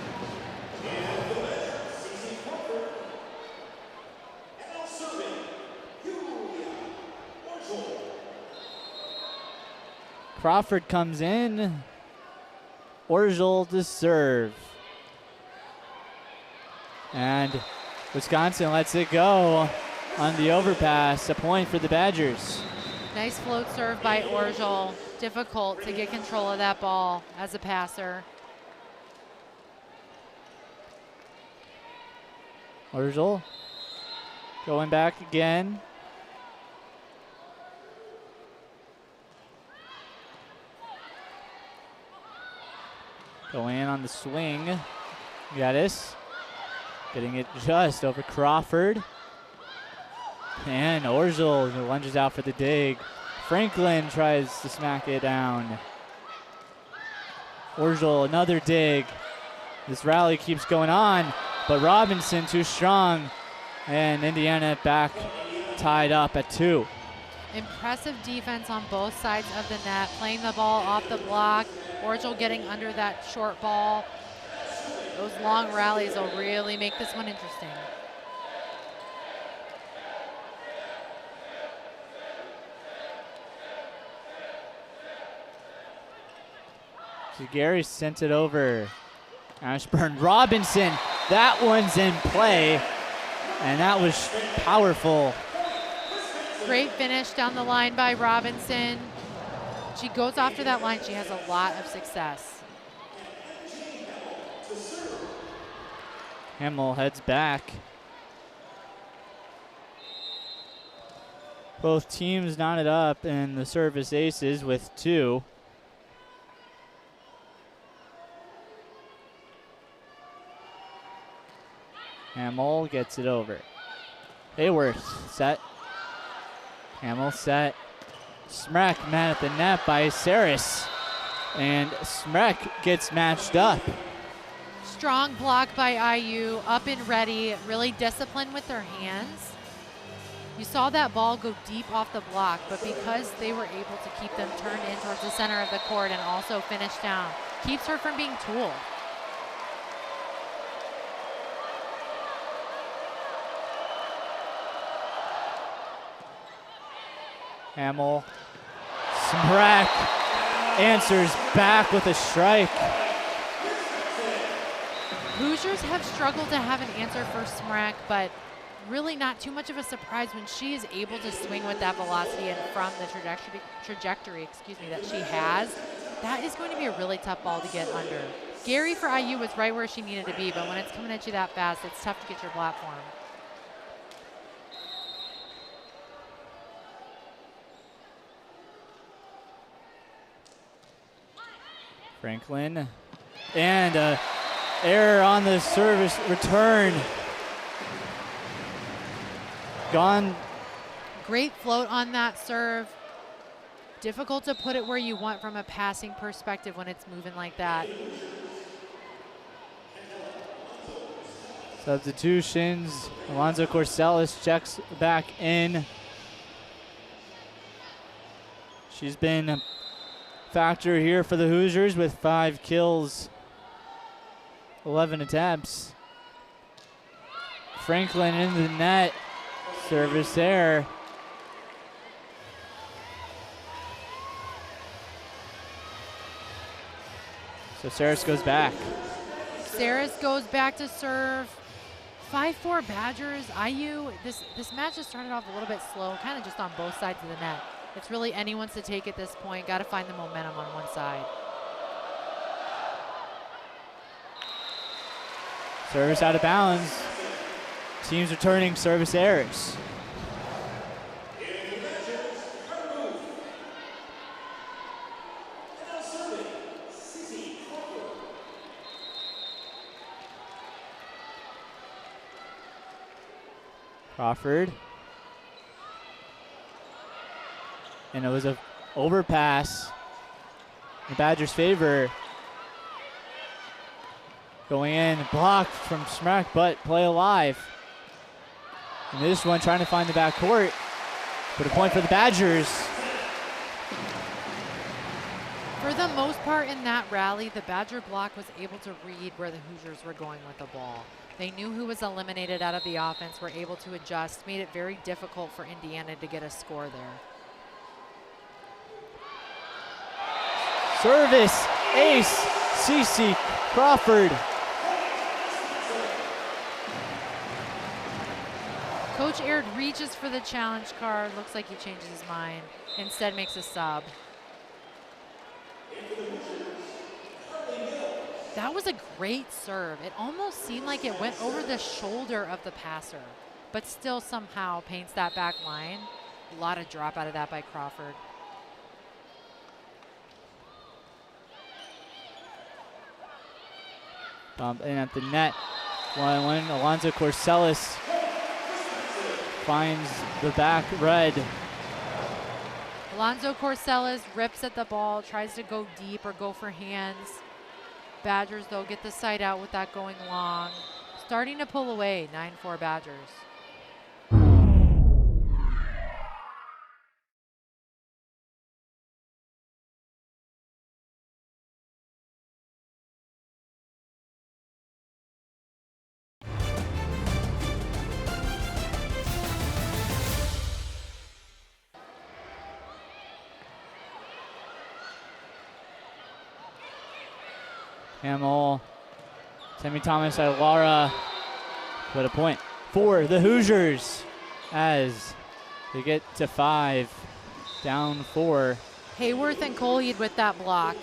S1: Crawford comes in. Orgel to serve. And Wisconsin lets it go on the overpass. A point for the Badgers.
S2: Nice float serve by Orgel. Difficult to get control of that ball as a passer.
S1: Orgel going back again. Going in on the swing. Geddes getting it just over Crawford. And Orgel lunges out for the dig. Franklin tries to smack it down. Orgel, another dig. This rally keeps going on, but Robinson too strong. And Indiana back tied up at 2.
S2: Impressive defense on both sides of the net, playing the ball off the block. Orgel getting under that short ball. Those long rallies will really make this one interesting.
S1: So Gary sent it over. Ashburn Robinson, that one's in play. And that was powerful.
S2: Great finish down the line by Robinson. She goes after that line. She has a lot of success.
S1: Hamill heads back. Both teams knotted up in the service aces with 2. Hamill gets it over. Hayworth set. Hamill set. Smrek met at the net by Saris. And Smrek gets matched up.
S2: Strong block by IU, up and ready, really disciplined with their hands. You saw that ball go deep off the block, but because they were able to keep them turned in towards the center of the court and also finish down, keeps her from being tooled.
S1: Hamill. Smrek answers back with a strike.
S2: Hoosiers have struggled to have an answer for Smrek, but really not too much of a surprise when she is able to swing with that velocity and from the trajectory that she has. That is going to be a really tough ball to get under. Gary for IU was right where she needed to be, but when it's coming at you that fast, it's tough to get your platform.
S1: Franklin. And error on the service return. Gone.
S2: Great float on that serve. Difficult to put it where you want from a passing perspective when it's moving like that.
S1: Substitutions. Alonzo Corsellis checks back in. She's been a factor here for the Hoosiers with 5 kills, 11 attempts. Franklin in the net. Service there. So Saris goes back.
S2: Saris goes back to serve. 5-4 Badgers. IU, this match has started off a little bit slow, kind of just on both sides of the net. It's really anyone's to take at this point. Got to find the momentum on one side.
S1: Service out of bounds. Teams returning service errors. Crawford. and it was a overpass in the Badgers' favor. Going in, blocked from Smrek, but play alive. And this one trying to find the back court. Put a point for the Badgers.
S2: For the most part in that rally, the Badger block was able to read where the Hoosiers were going with the ball. They knew who was eliminated out of the offense, were able to adjust, made it very difficult for Indiana to get a score there.
S1: Service, ace, Cece Crawford.
S2: Coach Aird reaches for the challenge card. Looks like he changes his mind. Instead makes a sub. That was a great serve. It almost seemed like it went over the shoulder of the passer, but still somehow paints that back line. A lot of drop out of that by Crawford.
S1: Bump in at the net. 1-1. Alonzo Corsellis finds the back red.
S2: Alonzo Corsellis rips at the ball, tries to go deep or go for hands. Badgers, though, get the side out with that going long. Starting to pull away, 9-4 Badgers.
S1: Hamill, Timmy Thomas, Ilara put a point for the Hoosiers as they get to 5, down 4.
S2: Hayworth and Colheed with that block.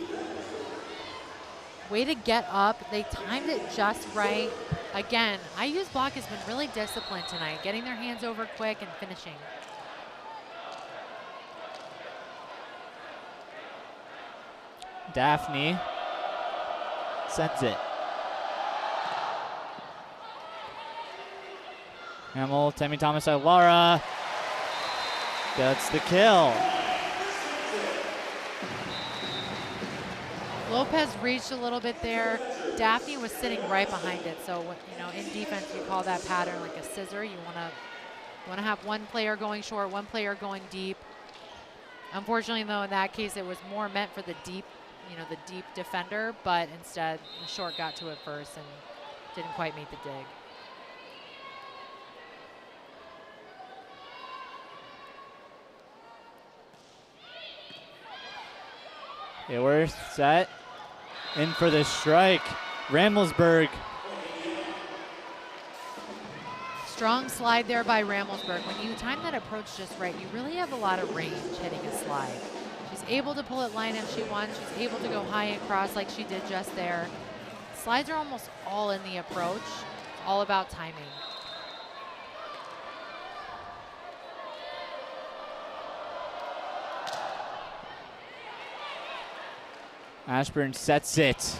S2: Way to get up. They timed it just right. Again, IU's block has been really disciplined tonight, getting their hands over quick and finishing.
S1: Daphne sends it. Hamill, Timmy Thomas, Ilara gets the kill.
S2: Lopez reached a little bit there. Daphne was sitting right behind it. So, you know, in defense, you call that pattern like a scissor. You want to have one player going short, one player going deep. Unfortunately, though, in that case, it was more meant for the deep, you know, the deep defender, but instead the short got to it first and didn't quite meet the dig.
S1: Hayworth set in for the strike. Ramelsburg.
S2: Strong slide there by Ramelsburg. When you time that approach just right, you really have a lot of range hitting a slide. She's able to pull it line if she wants. She's able to go high and cross like she did just there. Slides are almost all in the approach. It's all about timing.
S1: Ashburn sets it.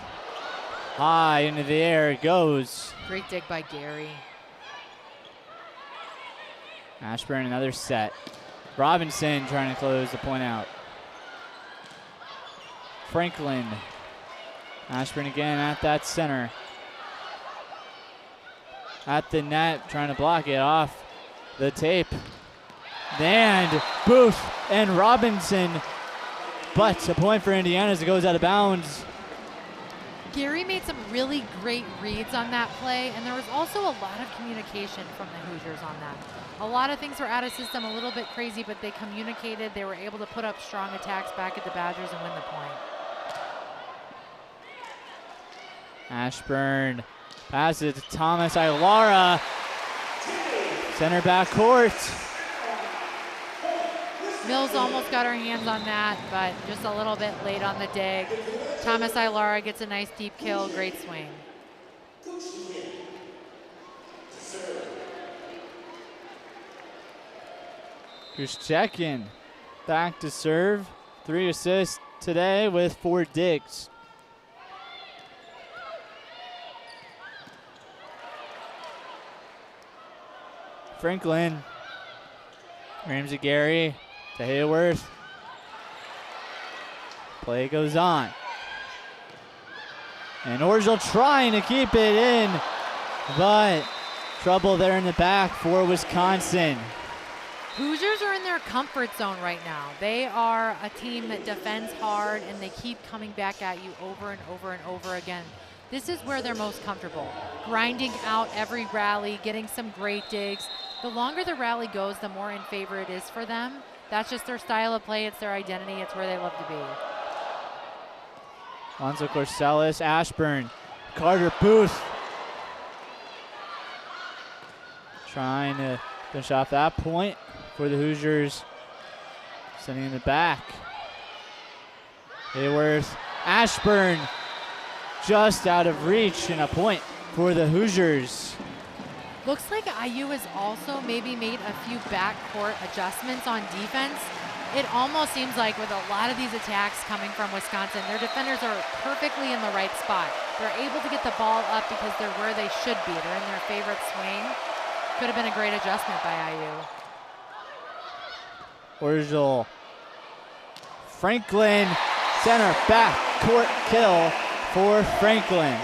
S1: High into the air it goes.
S2: Great dig by Gary.
S1: Ashburn another set. Robinson trying to close the point out. Franklin. Ashburn again at that center. At the net, trying to block it off the tape. And Booth and Robinson. But a point for Indiana as it goes out of bounds.
S2: Gary made some really great reads on that play, and there was also a lot of communication from the Hoosiers on that. A lot of things were out of system, a little bit crazy, but they communicated. They were able to put up strong attacks back at the Badgers and win the point.
S1: Ashburn passes to Thomas Ilara. Center back court.
S2: Mills almost got her hands on that, but just a little bit late on the dig. Thomas Ilara gets a nice deep kill, great swing.
S1: Kuschekin back to serve. 3 assists today with 4 digs. Franklin. Ramsey Gary to Hayworth. Play goes on. And Orgel trying to keep it in, but trouble there in the back for Wisconsin.
S2: Hoosiers are in their comfort zone right now. They are a team that defends hard and they keep coming back at you over and over and over again. This is where they're most comfortable. Grinding out every rally, getting some great digs. The longer the rally goes, the more in favor it is for them. That's just their style of play. It's their identity. It's where they love to be.
S1: Alonzo Corsellis, Ashburn, Carter Booth. Trying to finish off that point for the Hoosiers. Sending in the back. Hayworth, Ashburn, just out of reach, and a point for the Hoosiers.
S2: Looks like IU has also maybe made a few backcourt adjustments on defense. It almost seems like with a lot of these attacks coming from Wisconsin, their defenders are perfectly in the right spot. They're able to get the ball up because they're where they should be. They're in their favorite swing. Could have been a great adjustment by IU.
S1: Orgel, Franklin, center back court kill for Franklin.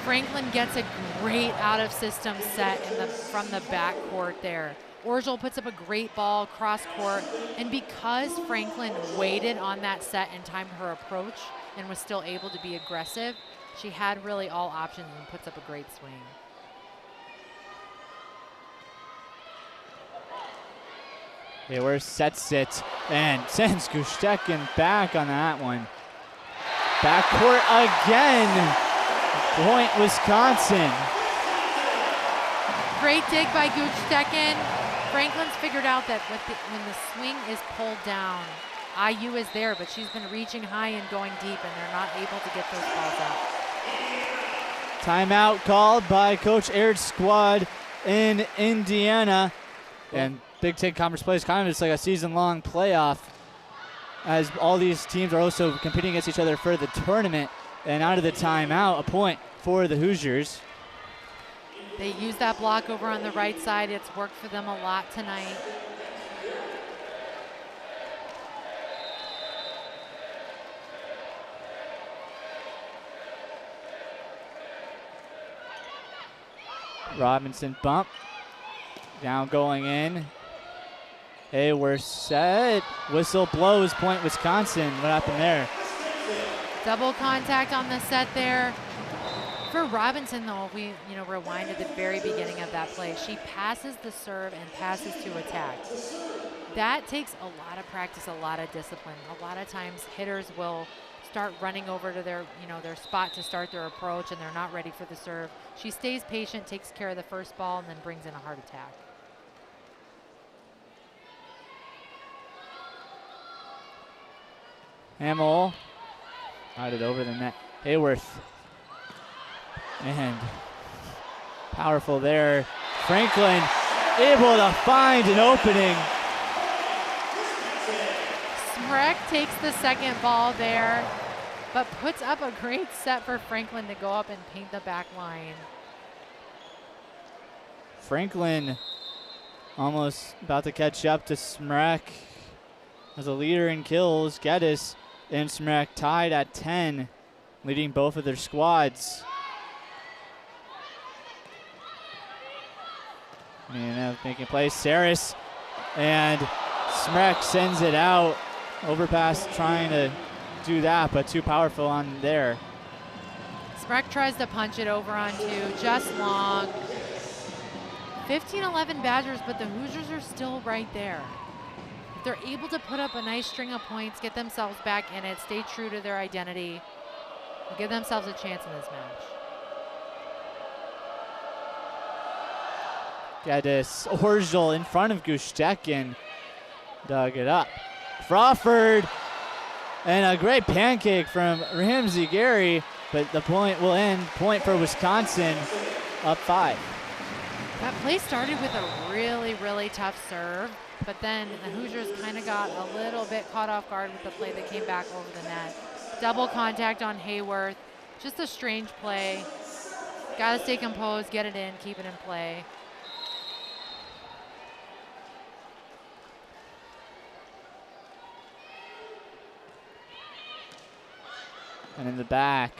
S2: Franklin gets a great out-of-system set from the backcourt there. Orgel puts up a great ball cross court, and because Franklin waited on that set and timed her approach and was still able to be aggressive, she had really all options and puts up a great swing.
S1: Hayward sets it and sends Gustekin back on that one. Backcourt again. Point Wisconsin.
S2: Great dig by Gustekin. Franklin's figured out that when the swing is pulled down, IU is there, but she's been reaching high and going deep, and they're not able to get those balls out.
S1: Timeout called by Coach Aird's squad in Indiana. And Big Ten Conference play is kind of just like a season-long playoff, as all these teams are also competing against each other for the tournament. And out of the timeout, a point for the Hoosiers.
S2: They use that block over on the right side. It's worked for them a lot tonight.
S1: Robinson bump. Down going in. Hey, we're set. Whistle blows, point Wisconsin. What happened there?
S2: Double contact on the set there. For Robinson, though, we rewind at the very beginning of that play. She passes the serve and passes to attack. That takes a lot of practice, a lot of discipline. A lot of times hitters will start running over to their spot to start their approach, and they're not ready for the serve. She stays patient, takes care of the first ball, and then brings in a hard attack.
S1: Hamill. Tied it over the net. Hayworth. And powerful there. Franklin able to find an opening.
S2: Smrek takes the second ball there, but puts up a great set for Franklin to go up and paint the back line.
S1: Franklin almost about to catch up to Smrek as a leader in kills. Geddes and Smrek tied at 10, leading both of their squads. And making plays, Saris, and Smrek sends it out. Overpass trying to do that, but too powerful on there.
S2: Smrek tries to punch it over onto just long. 15-11 Badgers, but the Hoosiers are still right there. If they're able to put up a nice string of points, get themselves back in it, stay true to their identity, they'll give themselves a chance in this match.
S1: Geddes, Orgel in front of Gustekin. Dug it up. Crawford, and a great pancake from Ramsey Gary, but the point will end. Point for Wisconsin, up 5.
S2: That play started with a really, really tough serve, but then the Hoosiers kind of got a little bit caught off guard with the play that came back over the net. Double contact on Hayworth. Just a strange play. Got to stay composed, get it in, keep it in play.
S1: And in the back,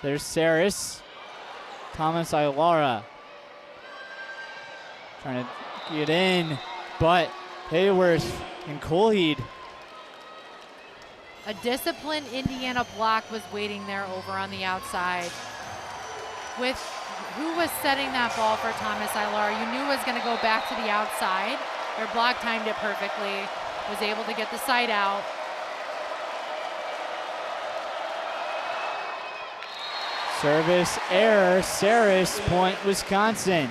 S1: there's Saris. Thomas Aylara trying to get in, but Hayworth and Colheed.
S2: A disciplined Indiana block was waiting there over on the outside. With who was setting that ball for Thomas Aylara, you knew was going to go back to the outside. Their block timed it perfectly, was able to get the side out.
S1: Service error, Saris, point Wisconsin.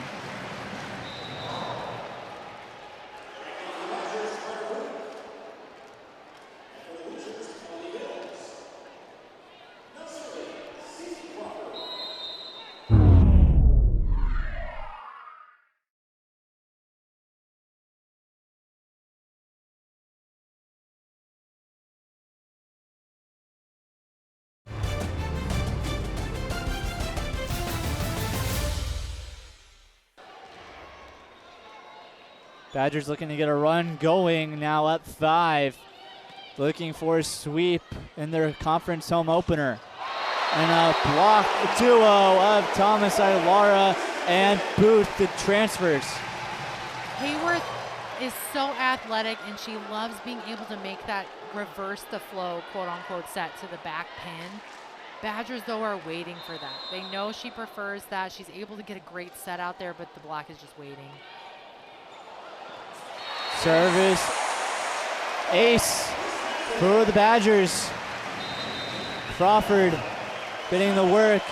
S1: Badgers looking to get a run going, now up 5. Looking for a sweep in their conference home opener. And a block duo of Thomas Aylara and Booth, the transfers.
S2: Hayworth is so athletic, and she loves being able to make that reverse the flow, quote unquote, set to the back pin. Badgers, though, are waiting for that. They know she prefers that. She's able to get a great set out there, but the block is just waiting.
S1: Service ace for the Badgers. Crawford getting the work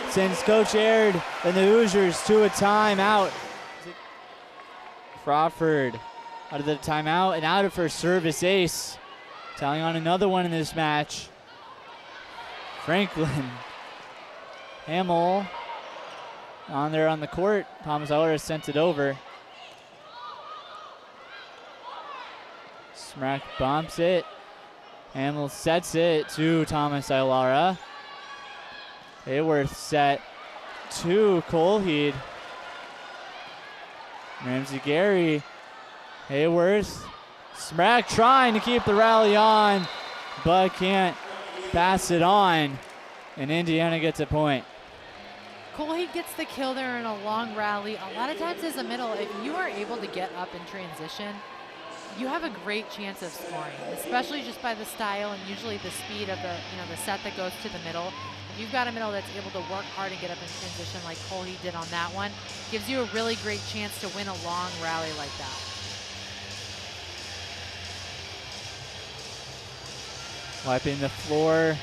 S1: sends Coach Aird and the Hoosiers to a timeout. Crawford out of the timeout and out of her service ace. Tallying on another one in this match. Franklin. Hamill on there on the court. Thomas Aylara sent it over. Smrek bumps it. Hamill sets it to Thomas Aylara. Hayworth set to Colheed. Ramsey Gary. Hayworth. Smrek trying to keep the rally on, but can't pass it on. And Indiana gets a point.
S2: Colheed gets the kill there in a long rally. A lot of times as a middle, if you are able to get up in transition, you have a great chance of scoring, especially just by the style and usually the speed of the set that goes to the middle. If you've got a middle that's able to work hard and get up in transition like Colheed did on that one, gives you a really great chance to win a long rally like that.
S1: Wiping the floor.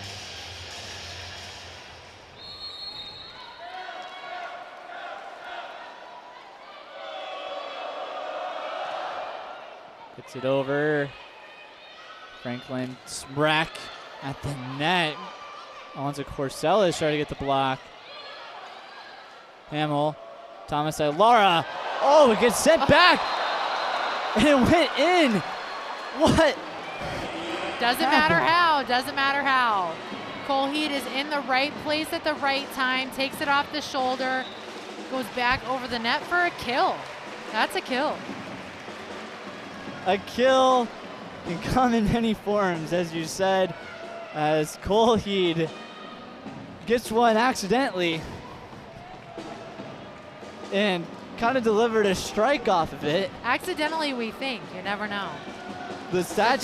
S1: Gets it over. Franklin Smrek at the net. Alonzo Corsellis trying to get the block. Hamill. Thomas Aylara. Oh, it gets sent back. And it went in. What?
S2: Doesn't matter how. Doesn't matter how. Colheed is in the right place at the right time. Takes it off the shoulder. Goes back over the net for a kill. That's a kill.
S1: A kill can come in many forms, as you said, as Colheed gets one accidentally and kind of delivered a strike off of it.
S2: Accidentally, we think. You never know.
S1: The stat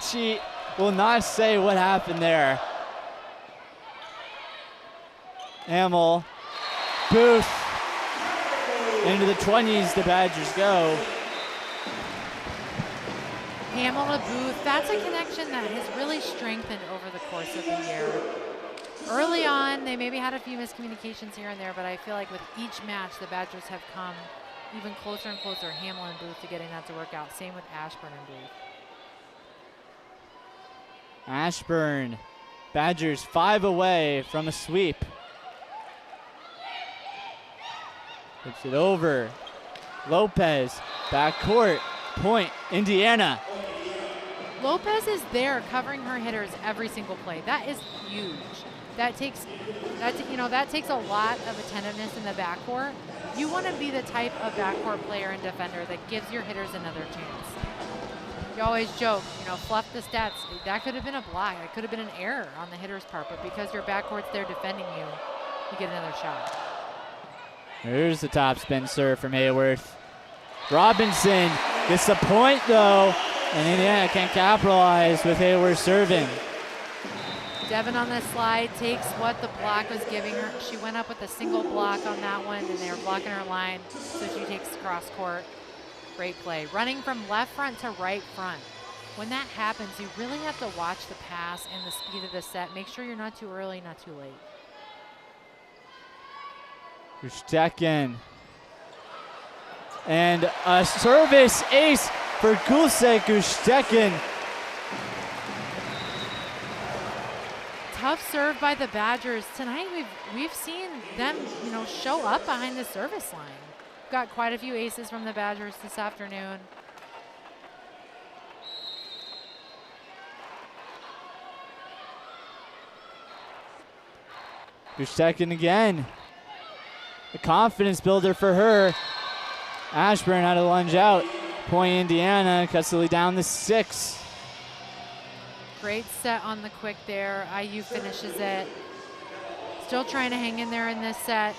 S1: sheet will not say what happened there. Hamill, Booth, into the 20s the Badgers go.
S2: Hamill to Booth, that's a connection that has really strengthened over the course of the year. Early on, they maybe had a few miscommunications here and there, but I feel like with each match, the Badgers have come even closer and closer, Hamill and Booth, to getting that to work out. Same with Ashburn and Booth.
S1: Ashburn, Badgers 5 away from a sweep. Puts it over. Lopez, backcourt, point, Indiana.
S2: Lopez is there covering her hitters every single play. That is huge. That takes a lot of attentiveness in the backcourt. You want to be the type of backcourt player and defender that gives your hitters another chance. You always joke, you know, fluff the stats. That could have been a block. It could have been an error on the hitter's part, but because your backcourt's there defending you, you get another shot.
S1: Here's the top spin serve from Hayworth. Robinson gets the point though, and Indiana can't capitalize with Hayworth serving.
S2: Devin on the slide takes what the block was giving her. She went up with a single block on that one, and they were blocking her line, so she takes cross court. Great play. Running from left front to right front. When that happens, you really have to watch the pass and the speed of the set. Make sure you're not too early, not too late.
S1: Gustekin. And a service ace for Gulse Gustekin.
S2: Tough serve by the Badgers. Tonight we've seen them, you know, show up behind the service line. Got quite a few aces from the Badgers this afternoon.
S1: Gustekin again. A confidence builder for her. Ashburn had to lunge out. Point Indiana, cuts the lead down to 6.
S2: Great set on the quick there. IU finishes it. Still trying to hang in there in this set.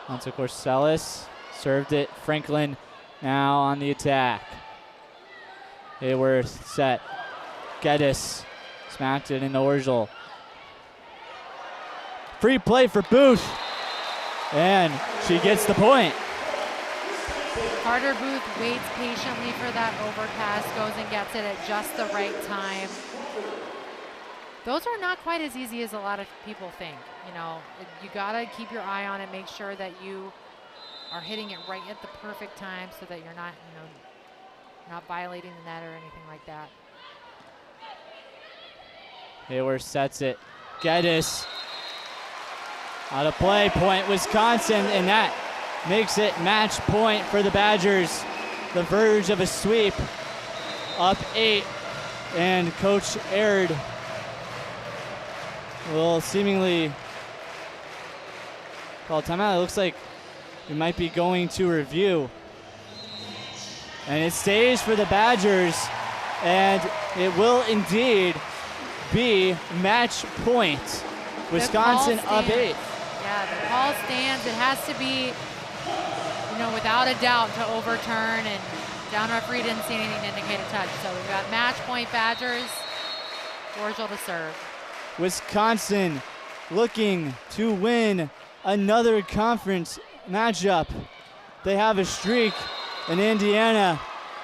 S1: Onto Corsellis, served it. Franklin now on the attack. Hayworth set. Geddes smacked it into Orgel. Free play for Booth, and she gets the point.
S2: Carter Booth waits patiently for that overpass, goes and gets it at just the right time. Those are not quite as easy as a lot of people think. You know, you gotta keep your eye on it, make sure that you are hitting it right at the perfect time so that you're not, you know, not violating the net or anything like that.
S1: Hayworth sets it. Geddes out of play, point Wisconsin, and that makes it match point for the Badgers. The verge of a sweep, up 8, and Coach Aird will seemingly call timeout. It looks like we might be going to review. And it stays for the Badgers, and it will indeed be match point. Wisconsin up 8.
S2: Yeah, the call stands. It has to be, you know, without a doubt to overturn, and down referee didn't see anything to indicate a touch. So we've got match point Badgers. Orgel to serve.
S1: Wisconsin looking to win another conference matchup. They have a streak. In Indiana,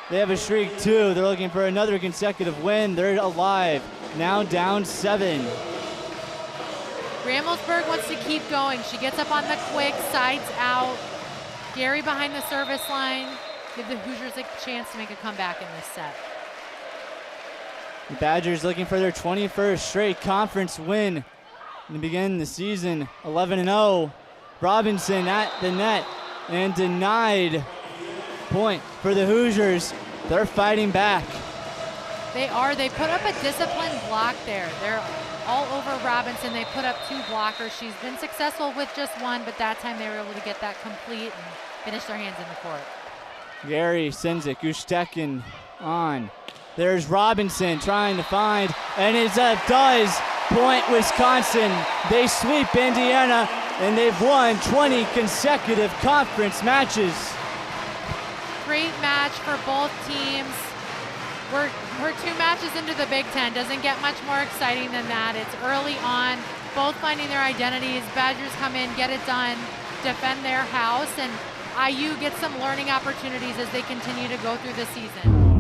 S1: they have a streak too. They're looking for another consecutive win. They're alive, now down 7.
S2: Ramelsburg wants to keep going. She gets up on the quick, sides out. Gary behind the service line. Give the Hoosiers a chance to make a comeback in this set.
S1: The Badgers looking for their 21st straight conference win to begin the season 11-0. Robinson at the net and denied. Point for the Hoosiers. They're fighting back.
S2: They are. They put up a disciplined block there. They're all over Robinson. They put up 2 blockers. She's been successful with just one, but that time they were able to get that complete and finish their hands in the court.
S1: Gary sends it. Gustekin on. There's Robinson trying to find, and it does. Point Wisconsin. They sweep Indiana, and they've won 20 consecutive conference matches.
S2: Great match for both teams. We're 2 matches into the Big Ten. Doesn't get much more exciting than that. It's early on, both finding their identities. Badgers come in, get it done, defend their house, and IU gets some learning opportunities as they continue to go through the season.